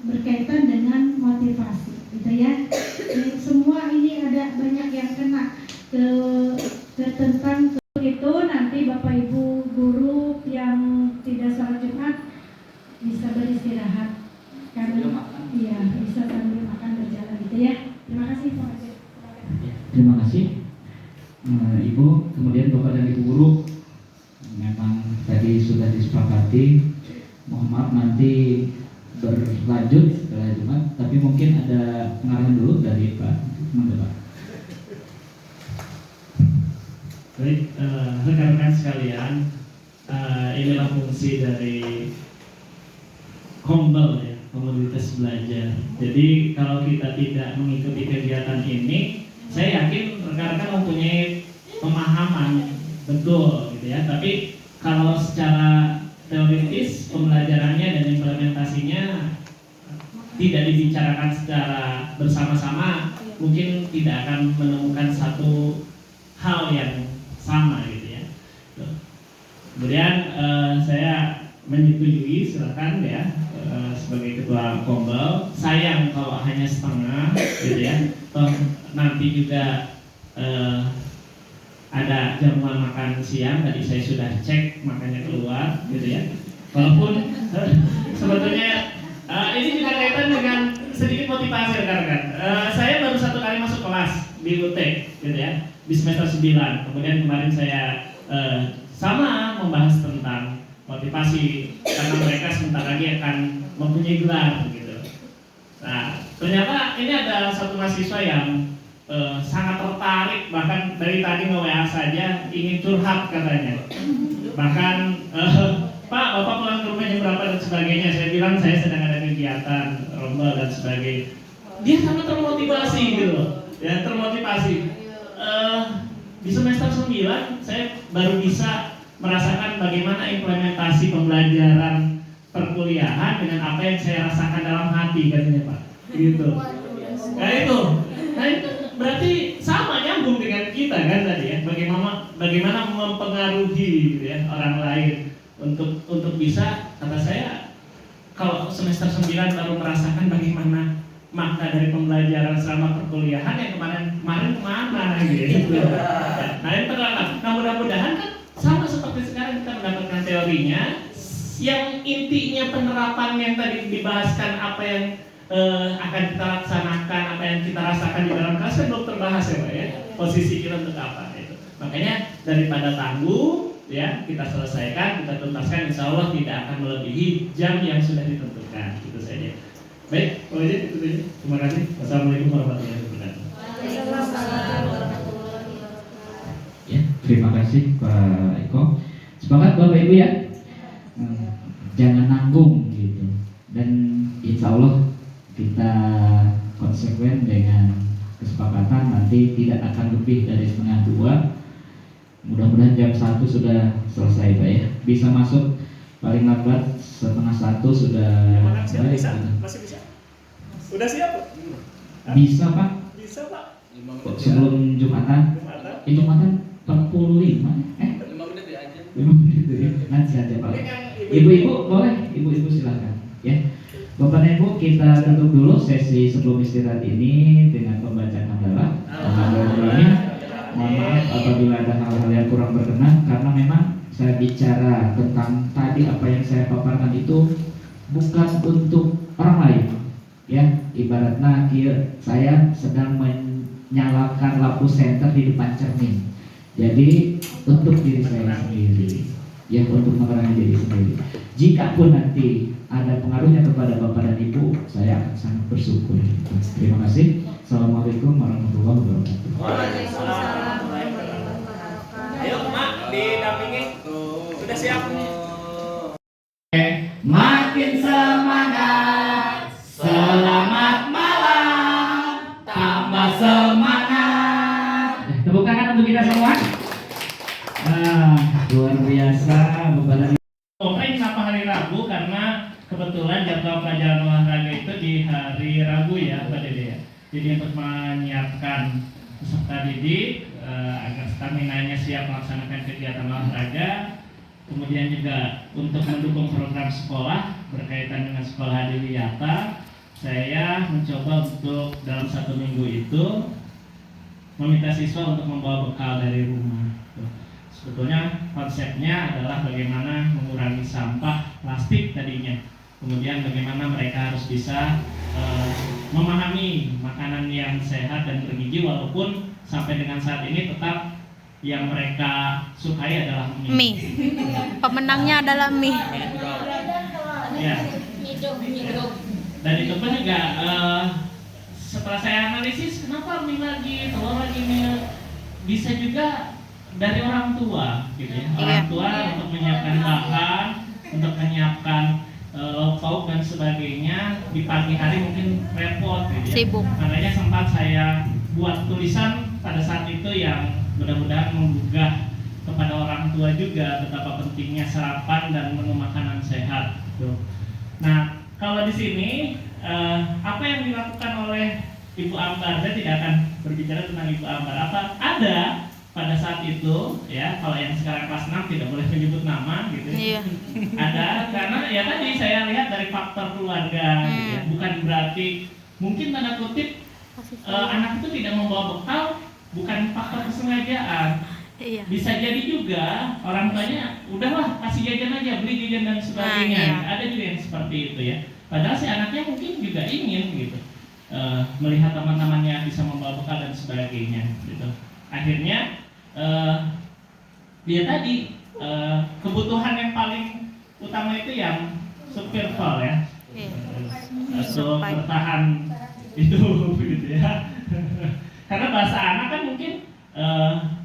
berkaitan dengan motivasi, gitu ya. Semua ini ada banyak yang kena ke tentang itu. Nanti Bapak Ibu guru yang tidak salat Jumat bisa beristirahat karena iya bisa sambil makan berjalan gitu ya. Terima kasih Pak Marjen. Terima kasih Ibu. Kemudian Bapak dan Ibu guru, memang tadi sudah disepakati, mohon maaf nanti berlanjut setelah Jumat, tapi mungkin ada pengarahan dulu dari Pak. Monggo Pak. Baik, rekan-rekan sekalian, inilah fungsi dari Kombel ya, komunitas belajar. Jadi kalau kita tidak mengikuti kegiatan ini, saya yakin rekan-rekan mempunyai pemahaman betul gitu ya. Tapi kalau secara teoritis pembelajarannya dan implementasinya tidak dibicarakan secara bersama-sama, mungkin tidak akan menemukan satu hal yang sama gitu ya. Kemudian saya menyetujui, silakan ya, sebagai ketua Kombel. Sayang kalau hanya setengah gitu ya. Toh nanti juga ada jamuan makan siang, tadi saya sudah cek makanya keluar gitu ya. Walaupun sebetulnya ini juga kaitan dengan sedikit motivasi rekan-rekan. Saya baru 1 kali masuk kelas di UT gitu ya, di semester 9. Kemudian kemarin saya sama membahas tentang motivasi karena mereka sebentar lagi akan mempunyai gelar gitu. Nah, ternyata ini ada satu mahasiswa yang sangat tertarik, bahkan dari tadi nge-WA saja ingin curhat katanya. Bahkan Pak, Bapak pulang ke rumah jam berapa dan sebagainya. Saya bilang saya sedang ada kegiatan rombel dan sebagainya. Dia sangat termotivasi gitu loh. Ya, termotivasi. Di semester 9 saya baru bisa merasakan bagaimana implementasi pembelajaran perkuliahan dengan apa yang saya rasakan dalam hati katanya Pak. Gitu. Nah itu berarti sama nyambung dengan kita kan tadi ya. Bagaimana mempengaruhi gitu ya orang lain untuk bisa, kata saya kalau semester 9 baru merasakan bagaimana makna dari pembelajaran selama perkuliahan yang kemarin kemana gitu. Nah ini terlambat. Nah mudah-mudahan kan sama seperti sekarang kita mendapatkan teorinya, yang intinya penerapan yang tadi dibahaskan, apa yang akan kita laksanakan, apa yang kita rasakan di dalam kelas kan belum terbahas ya Pak ya. Posisi kita untuk apa itu. Makanya daripada tangguh ya, kita selesaikan, kita tuntaskan, insya Allah tidak akan melebihi jam yang sudah ditentukan. Itu saja. Baik, Pak Wajid, itu saja. Terima kasih. Wassalamualaikum warahmatullahi wabarakatuh. Ya, terima kasih Pak Eko. Sepakat Bapak Ibu ya, jangan nanggung gitu. Dan insya Allah kita konsekuen dengan kesepakatan, nanti tidak akan lebih dari 1:30. Mudah-mudahan jam 1 sudah selesai Pak ya. Bisa masuk paling lambat 1:30 sudah balik. Masih bisa? Udah siap Pak? Bisa Pak? Bisa Pak? Sebelum Jumatan? Jumatan 45. 5 menit ya aja. 5 menit ya. Nanti saja Pak. Ibu-ibu boleh? Ibu-ibu silakan ya. Bapak dan Ibu, kita tutup dulu sesi sebelum istirahat ini dengan pembacaan hamdalah. Mohon maaf apabila ada hal-hal yang kurang berkenan, karena memang saya bicara tentang tadi apa yang saya paparkan itu bukan untuk orang lain ya. Ibaratnya saya sedang menyalakan lampu senter di depan cermin. Jadi untuk diri saya sendiri ya, untuk menerangi diri sendiri. Jika pun nanti ada pengaruhnya kepada Bapak dan Ibu, bersyukur. Terima kasih. Assalamualaikum warahmatullahi wabarakatuh. Waalaikumsalam. Ayo Mak, didampingi. Sudah siap? Makin semangat, selamat malam, tambah semangat. Tepuk tangan untuk kita semua. Luar biasa beban. Omreng kenapa hari Rabu? Karena kebetulan jadwal pelajaran olahraga itu di hari Rabu ya, Mbak Dede ya. Jadi untuk menyiapkan peserta didik agar stamina-nya siap melaksanakan kegiatan olahraga, kemudian juga untuk mendukung program sekolah berkaitan dengan sekolah adiwiyata, saya mencoba untuk dalam 1 minggu itu meminta siswa untuk membawa bekal dari rumah. Sebetulnya konsepnya adalah bagaimana mengurangi sampah plastik tadinya, kemudian bagaimana mereka harus bisa memahami makanan yang sehat dan bergizi, walaupun sampai dengan saat ini tetap yang mereka sukai adalah mie. Mie. Pemenangnya adalah mie. Ya. Dan itu pun juga setelah saya analisis, kenapa mie lagi, telur lagi, mie, bisa juga dari orang tua gitu ya. Orang tua untuk menyiapkan bahan, untuk menyiapkan lauk pauk dan sebagainya di pagi hari mungkin repot gitu ya. Sibuk. Makanya sempat saya buat tulisan pada saat itu yang mudah-mudahan menggugah kepada orang tua juga betapa pentingnya sarapan dan menu makanan sehat. Tuh. Nah, kalau di sini apa yang dilakukan oleh Ibu Ambar, saya tidak akan berbicara tentang Ibu Ambar. Apa ada pada saat itu ya, kalau yang sekarang kelas 6 tidak boleh menyebut nama gitu. Iya. Ada karena ya tadi saya lihat dari faktor keluarga gitu ya. Bukan berarti mungkin tanda kutip anak itu tidak membawa bekal, bukan faktor kesengajaan. Iya. Bisa jadi juga orang tuanya udahlah kasih jajan aja, beli jajan dan sebagainya. Iya. Ada juga yang seperti itu ya. Padahal si anaknya mungkin juga ingin gitu melihat teman-temannya bisa membawa bekal dan sebagainya gitu. Akhirnya dia tadi kebutuhan yang paling utama itu yang survival ya. Iya. Untuk bertahan hidup gitu ya. Karena bahasa anak kan mungkin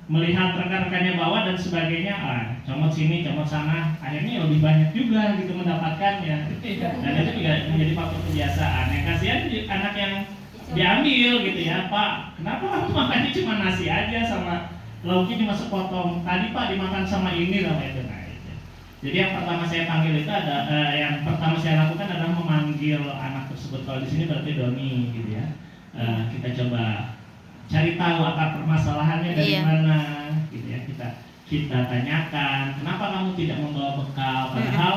melihat rekan-rekannya bawa dan sebagainya, comot sini, comot sana, akhirnya lebih banyak juga gitu mendapatkannya. Dan itu juga menjadi faktor kebiasaan. Yang kasihan anak yang diambil gitu ya, Pak, kenapa kamu makannya cuma nasi aja sama lauknya cuma sepotong, tadi Pak dimakan sama ini sama itu. Nah, gitu. Jadi yang pertama saya panggil itu yang pertama saya lakukan adalah memanggil anak tersebut. Kalau di sini berarti Doni gitu ya. Kita coba cari tahu akar permasalahannya dari mana gitu ya. Kita tanyakan kenapa kamu tidak membawa bekal, padahal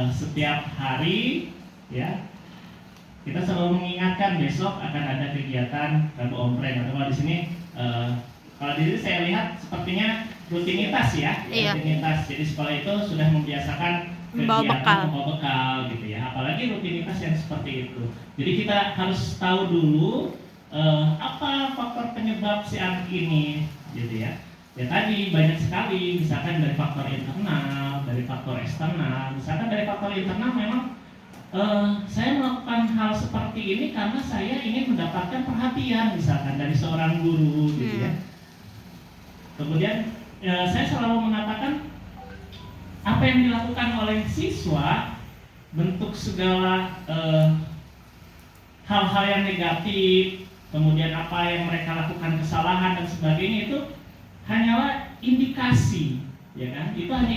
setiap hari ya kita selalu mengingatkan besok akan ada kegiatan Rabu Ompreng, atau kalau di sini kalau di sini saya lihat sepertinya rutinitas ya. Iya. Rutinitas, jadi sekolah itu sudah membiasakan Membawa kegiatan bekal. membawa bekal gitu ya, apalagi rutinitas yang seperti itu. Jadi kita harus tahu dulu apa faktor penyebab si anak ini gitu ya. Ya tadi banyak sekali, misalkan dari faktor internal, dari faktor eksternal. Misalkan dari faktor internal memang saya melakukan hal seperti ini karena saya ingin mendapatkan perhatian misalkan dari seorang guru gitu ya. Kemudian saya selalu mengatakan apa yang dilakukan oleh siswa, bentuk segala hal-hal yang negatif, kemudian apa yang mereka lakukan kesalahan dan sebagainya itu hanyalah indikasi, ya kan? Itu hanya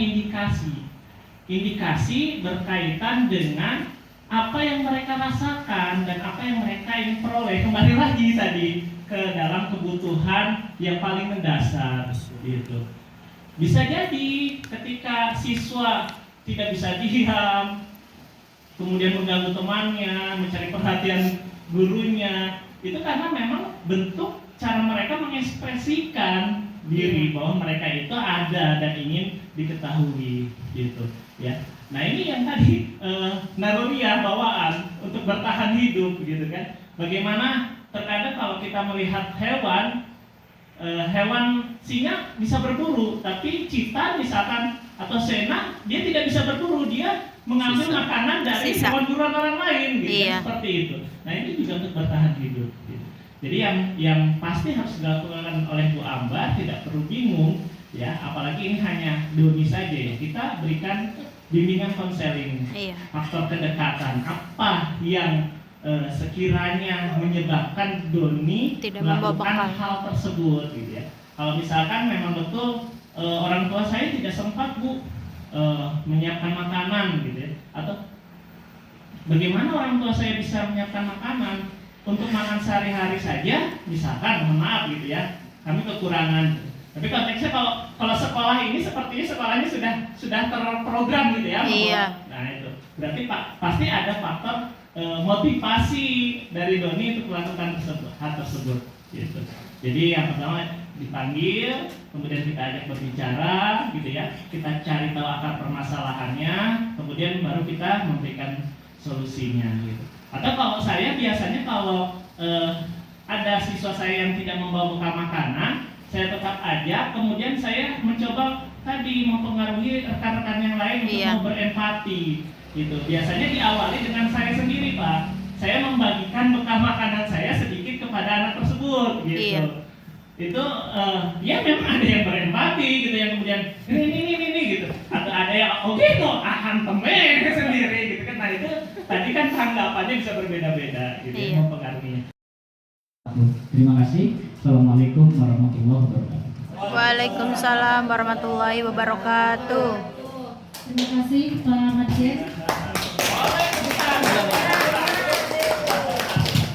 indikasi berkaitan dengan apa yang mereka rasakan dan apa yang mereka ingin peroleh. Kembali lagi tadi ke dalam kebutuhan yang paling mendasar gitu. Bisa jadi ketika siswa tidak bisa diam, kemudian mengganggu temannya, mencari perhatian gurunya, itu karena memang bentuk cara mereka mengekspresikan diri bahwa mereka itu ada dan ingin diketahui gitu ya. Nah ini yang tadi naluriah bawaan untuk bertahan hidup gitu kan. Bagaimana terkadang kalau kita melihat hewan singa bisa berburu, tapi cita misalkan atau sena dia tidak bisa berburu, dia mengambil makanan dari Sisa. hewan buruan orang lain gitu Iya. seperti itu. Nah ini juga untuk bertahan hidup gitu. Jadi yang pasti harus dilakukan oleh Bu Ambar, tidak perlu bingung ya, apalagi ini hanya Doni saja ya. Kita berikan bimbingan konseling, Iya. faktor kedekatan, apa yang sekiranya menyebabkan Doni Tidak membawa melakukan bekal. hal tersebut gitu ya. Kalau misalkan memang betul orang tua saya tidak sempat Bu menyiapkan makanan gitu ya, atau bagaimana orang tua saya bisa menyiapkan makanan untuk makan sehari-hari saja, misalkan mohon maaf gitu ya, kami kekurangan. Tapi konteksnya kalau sekolah ini sepertinya sekolahnya sudah terprogram gitu ya. Iya. Nah itu berarti pasti ada faktor motivasi dari Doni untuk melakukan hal tersebut gitu. Jadi yang pertama dipanggil, kemudian kita ajak berbicara gitu ya, kita cari tahu akar permasalahannya, kemudian baru kita memberikan solusinya gitu. Atau kalau saya biasanya kalau ada siswa saya yang tidak membawa bekal makanan, saya tetap ajak, kemudian saya mencoba tadi mempengaruhi rekan-rekan yang lain untuk Iya. mau berempati gitu. Biasanya diawali dengan saya sendiri Pak, saya membagikan bekal makanan saya sedikit kepada anak tersebut gitu. Iya. Itu ya memang ada yang berempati gitu, yang kemudian ini gitu, atau ada yang oke kok hantem sendiri gitu kan. Nah itu tadi kan tanggapannya bisa berbeda-beda gitu ya, Iya. mempengaruhinya. Terima kasih. Assalamualaikum warahmatullahi wabarakatuh. Waalaikumsalam warahmatullahi wabarakatuh. Terima kasih Pak Madjen.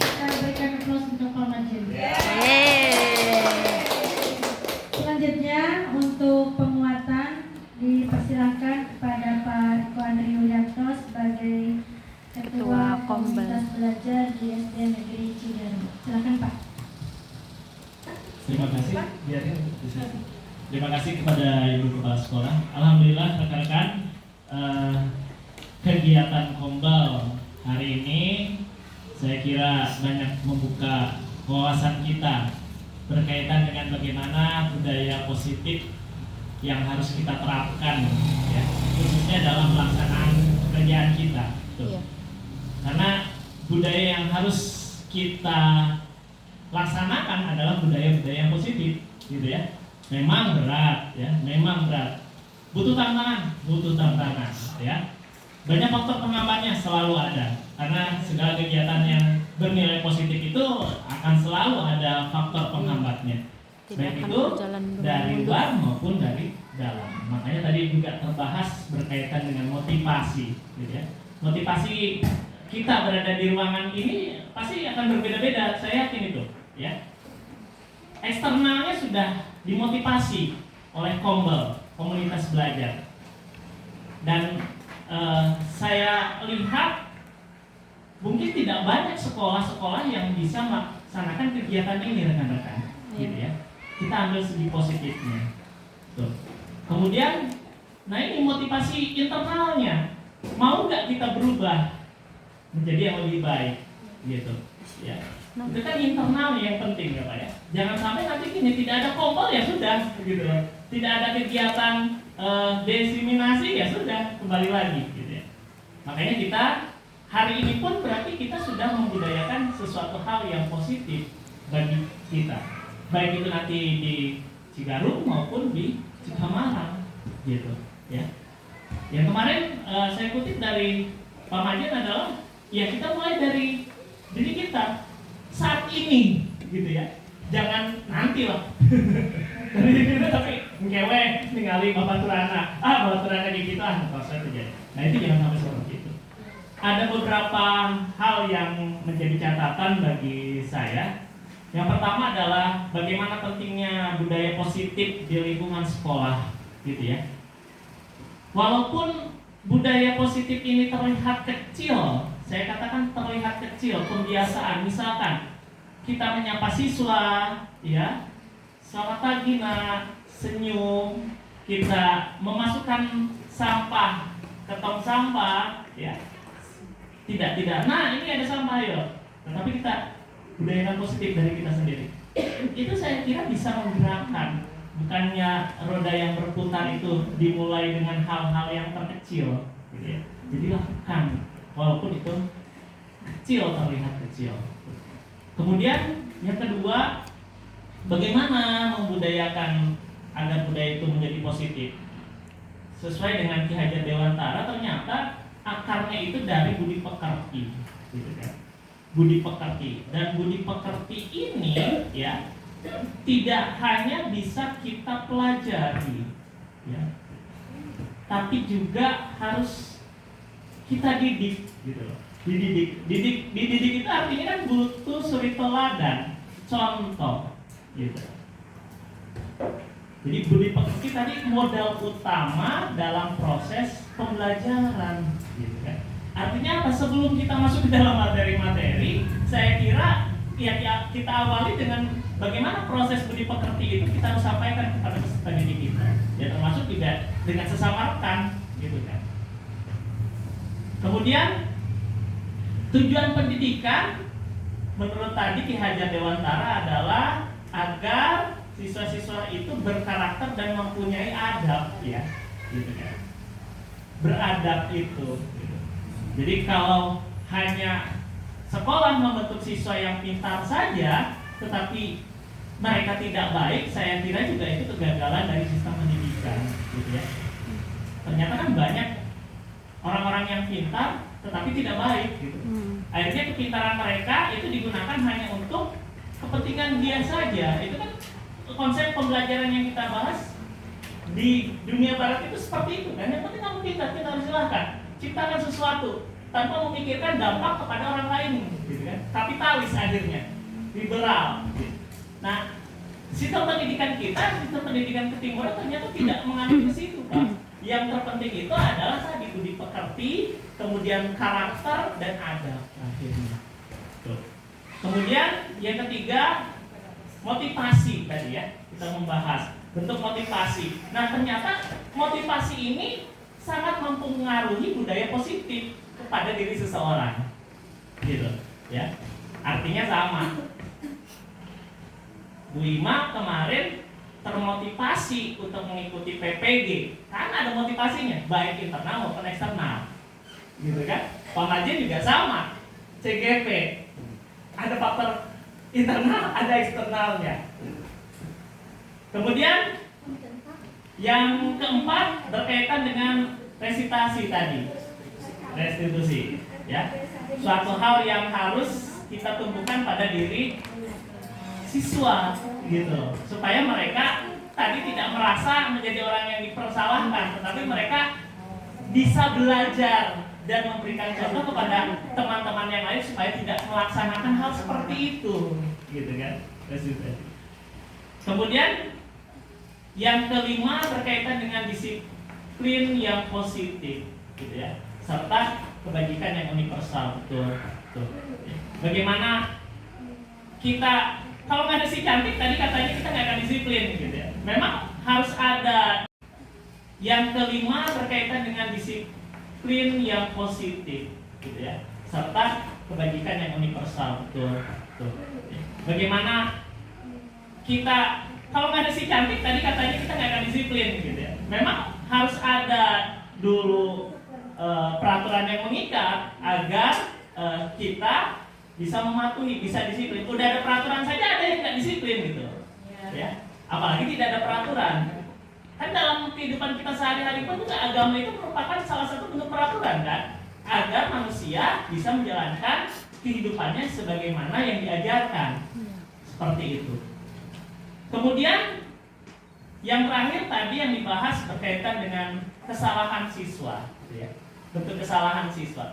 Kita berikan applause untuk Pak Madjen. Selanjutnya untuk penguatan dipersilakan kepada Pak Eko Andri Yulianto sebagai Ketua Ketua Kombel. Komunitas Belajar di SD Negeri Cigarum. Silakan Pak. Terima kasih. Terima kasih kepada Ibu Kepala Sekolah. Alhamdulillah rekan-rekan, kegiatan Kombel hari ini saya kira banyak membuka wawasan kita berkaitan dengan bagaimana budaya positif yang harus kita terapkan ya, khususnya dalam pelaksanaan pekerjaan kita. Tuh. Iya. Karena budaya yang harus kita laksanakan adalah budaya-budaya yang positif gitu ya. Memang berat ya, memang berat. Butuh tantangan ya. Banyak faktor penghambatnya selalu ada. Karena segala kegiatan yang bernilai positif itu akan selalu ada faktor penghambatnya. Tidak Baik akan itu berjalan dari mundur. luar maupun dari dalam. Makanya tadi juga terbahas berkaitan dengan motivasi gitu ya. Motivasi kita berada di ruangan ini pasti akan berbeda-beda, saya yakin itu ya. Eksternalnya sudah dimotivasi oleh Kombel, komunitas belajar. Dan saya lihat mungkin tidak banyak sekolah-sekolah yang bisa melaksanakan kegiatan ini rekan-rekan gitu ya. Kita ambil segi positifnya. Tuh. Kemudian, nah ini motivasi internalnya. Mau nggak kita berubah menjadi yang lebih baik, gitu. Ya. Itu kan internalnya yang penting ya Pak ya. Jangan sampai nanti gini tidak ada Kombel ya sudah, gitu. Tidak ada kegiatan diseminasi ya sudah kembali lagi, gitu ya. Makanya kita hari ini pun berarti kita sudah membudayakan sesuatu hal yang positif bagi kita. Baik itu nanti di Cigarum maupun di Cikamarang gitu ya. Yang kemarin saya kutip dari Pak Madjen adalah ya kita mulai dari diri kita saat ini gitu ya. Jangan nanti lah. Dari diri kita tapi ngewe ningali babaturana. Babaturana kayak gitu kalau saya terjadi. Nah itu jangan sampai seperti itu. Ada beberapa hal yang menjadi catatan bagi saya. Yang pertama adalah bagaimana pentingnya budaya positif di lingkungan sekolah, gitu ya. Walaupun budaya positif ini terlihat kecil, saya katakan terlihat kecil, pembiasaan. Misalkan kita menyapa siswa, ya, selamat pagi nak, senyum, kita memasukkan sampah ke tong sampah, ya. Tidak. Nah ini ada sampah ya, tetapi kita budaya positif dari kita sendiri. Itu saya kira bisa menggerakkan. Bukannya roda yang berputar itu dimulai dengan hal-hal yang terkecil, gitu ya. Jadi lakukan, walaupun itu kecil, terlihat kecil. Kemudian yang kedua, bagaimana membudayakan agar budaya itu menjadi positif? Sesuai dengan Ki Hajar Dewantara, ternyata akarnya itu dari budi pekerti, gitu kan? Budi pekerti, dan budi pekerti ini ya tidak hanya bisa kita pelajari, ya, tapi juga harus kita didik, gitu loh. Dididik itu artinya kan butuh suri teladan, contoh, gitu. Jadi budi pekerti tadi modal utama dalam proses pembelajaran, gitu kan. Artinya apa? Sebelum kita masuk ke dalam materi-materi, saya kira ya kita awali dengan bagaimana proses budi pekerti itu kita harus sampaikan kepada peserta didik kita, ya termasuk juga dengan sesama rekan, gitu kan. Kemudian tujuan pendidikan menurut tadi Ki Hajar Dewantara adalah agar siswa-siswa itu berkarakter dan mempunyai adab, ya, gitu kan. Beradab itu. Gitu. Jadi kalau hanya sekolah membentuk siswa yang pintar saja, tetapi mereka tidak baik, saya kira juga itu kegagalan dari sistem pendidikan, gitu ya. Ternyata kan banyak orang-orang yang pintar, tetapi tidak baik, gitu. Akhirnya kepintaran mereka itu digunakan hanya untuk kepentingan dia saja. Itu kan konsep pembelajaran yang kita bahas di dunia barat itu seperti itu kan. Yang penting kamu pintar, kita harus silahkan ciptakan sesuatu tanpa memikirkan dampak kepada orang lain, gitu kan. Kapitalis akhirnya, liberal. Gitu. Nah, sistem pendidikan kita, sistem pendidikan ketimuran ternyata tidak mengambil ke situ, Pak. Yang terpenting itu adalah tadi budi pekerti, kemudian karakter dan adab akhirnya. Tuh. Kemudian yang ketiga motivasi tadi ya, kita membahas bentuk motivasi. Nah, ternyata motivasi ini sangat mempengaruhi budaya positif kepada diri seseorang, gitu ya. Artinya sama. Bu Ima kemarin termotivasi untuk mengikuti PPG, kan ada motivasinya, baik internal maupun eksternal, gitu kan. Pak Majid juga sama, CGP, ada faktor internal, ada eksternalnya. Kemudian yang keempat berkaitan dengan resitasi tadi, restitusi, ya, suatu hal yang harus kita tumbuhkan pada diri siswa, gitu, supaya mereka tadi tidak merasa menjadi orang yang dipersalahkan, tetapi mereka bisa belajar dan memberikan contoh kepada teman-teman yang lain supaya tidak melaksanakan hal seperti itu, gitu kan. Kemudian yang kelima berkaitan dengan disiplin yang positif, gitu ya, serta kebajikan yang universal, betul. Bagaimana kita, kalau nggak ada si cantik tadi katanya kita nggak akan disiplin, gitu ya. Memang harus ada. Yang kelima berkaitan dengan disiplin yang positif, gitu ya, serta kebajikan yang universal, betul. Bagaimana kita, kalau nggak ada si cantik tadi katanya kita nggak akan disiplin, gitu ya. Memang harus ada dulu peraturan yang mengikat agar kita bisa mematuhi, bisa disiplin. Udah ada peraturan saja ada yang nggak disiplin, gitu ya. Apalagi tidak ada peraturan. Kan dalam kehidupan kita sehari-hari pun juga agama itu merupakan salah satu bentuk peraturan, kan, agar manusia bisa menjalankan kehidupannya sebagaimana yang diajarkan, seperti itu. Kemudian yang terakhir tadi yang dibahas berkaitan dengan kesalahan siswa, gitu ya. Bentuk kesalahan siswa.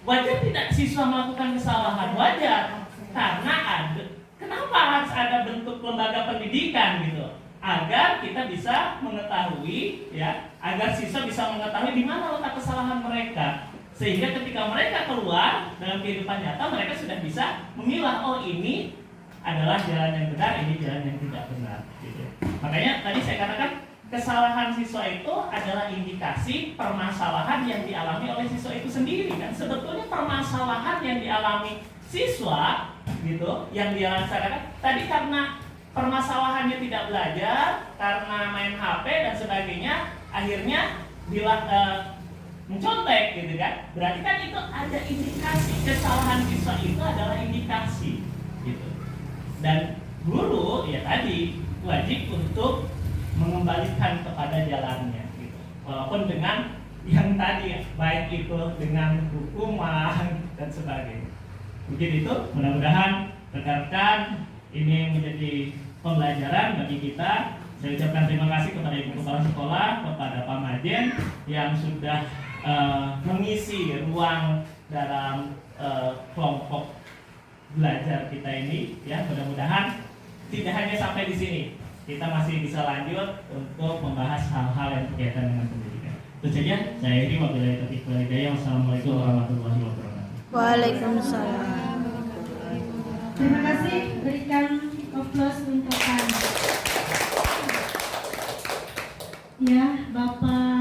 Wajar tidak siswa melakukan kesalahan? Wajar, karena ada. Kenapa harus ada bentuk lembaga pendidikan, gitu? Agar kita bisa mengetahui, ya, agar siswa bisa mengetahui di mana letak kesalahan mereka, sehingga ketika mereka keluar dalam kehidupan nyata mereka sudah bisa memilah, oh ini adalah jalan yang benar, ini jalan yang tidak benar, gitu. Makanya tadi saya katakan kesalahan siswa itu adalah indikasi permasalahan yang dialami oleh siswa itu sendiri, kan. Sebetulnya permasalahan yang dialami siswa, gitu, yang dia rasakan tadi karena permasalahannya tidak belajar, karena main HP dan sebagainya, akhirnya bila mencontek gitu kan. Berarti kan itu ada indikasi, kesalahan siswa itu adalah indikasi gitu. Dan guru ya tadi wajib untuk mengembalikan kepada jalannya gitu. Walaupun dengan yang tadi, baik itu dengan hukuman dan sebagainya. Mungkin itu, mudah-mudahan rekan-rekan ini menjadi pembelajaran bagi kita. Saya ucapkan terima kasih kepada Ibu Kepala Sekolah, kepada Pak Majen yang sudah mengisi ruang dalam kelompok belajar kita ini. Ya, mudah-mudahan tidak hanya sampai di sini, kita masih bisa lanjut untuk membahas hal-hal yang berkaitan dengan pendidikan. Itu saja, saya ini wabillahi taufiq wal hidayah. Wassalamualaikum warahmatullahi wabarakatuh. Waalaikumsalam. Terima kasih, berikan aplaus untuk Anda. Ya, Bapak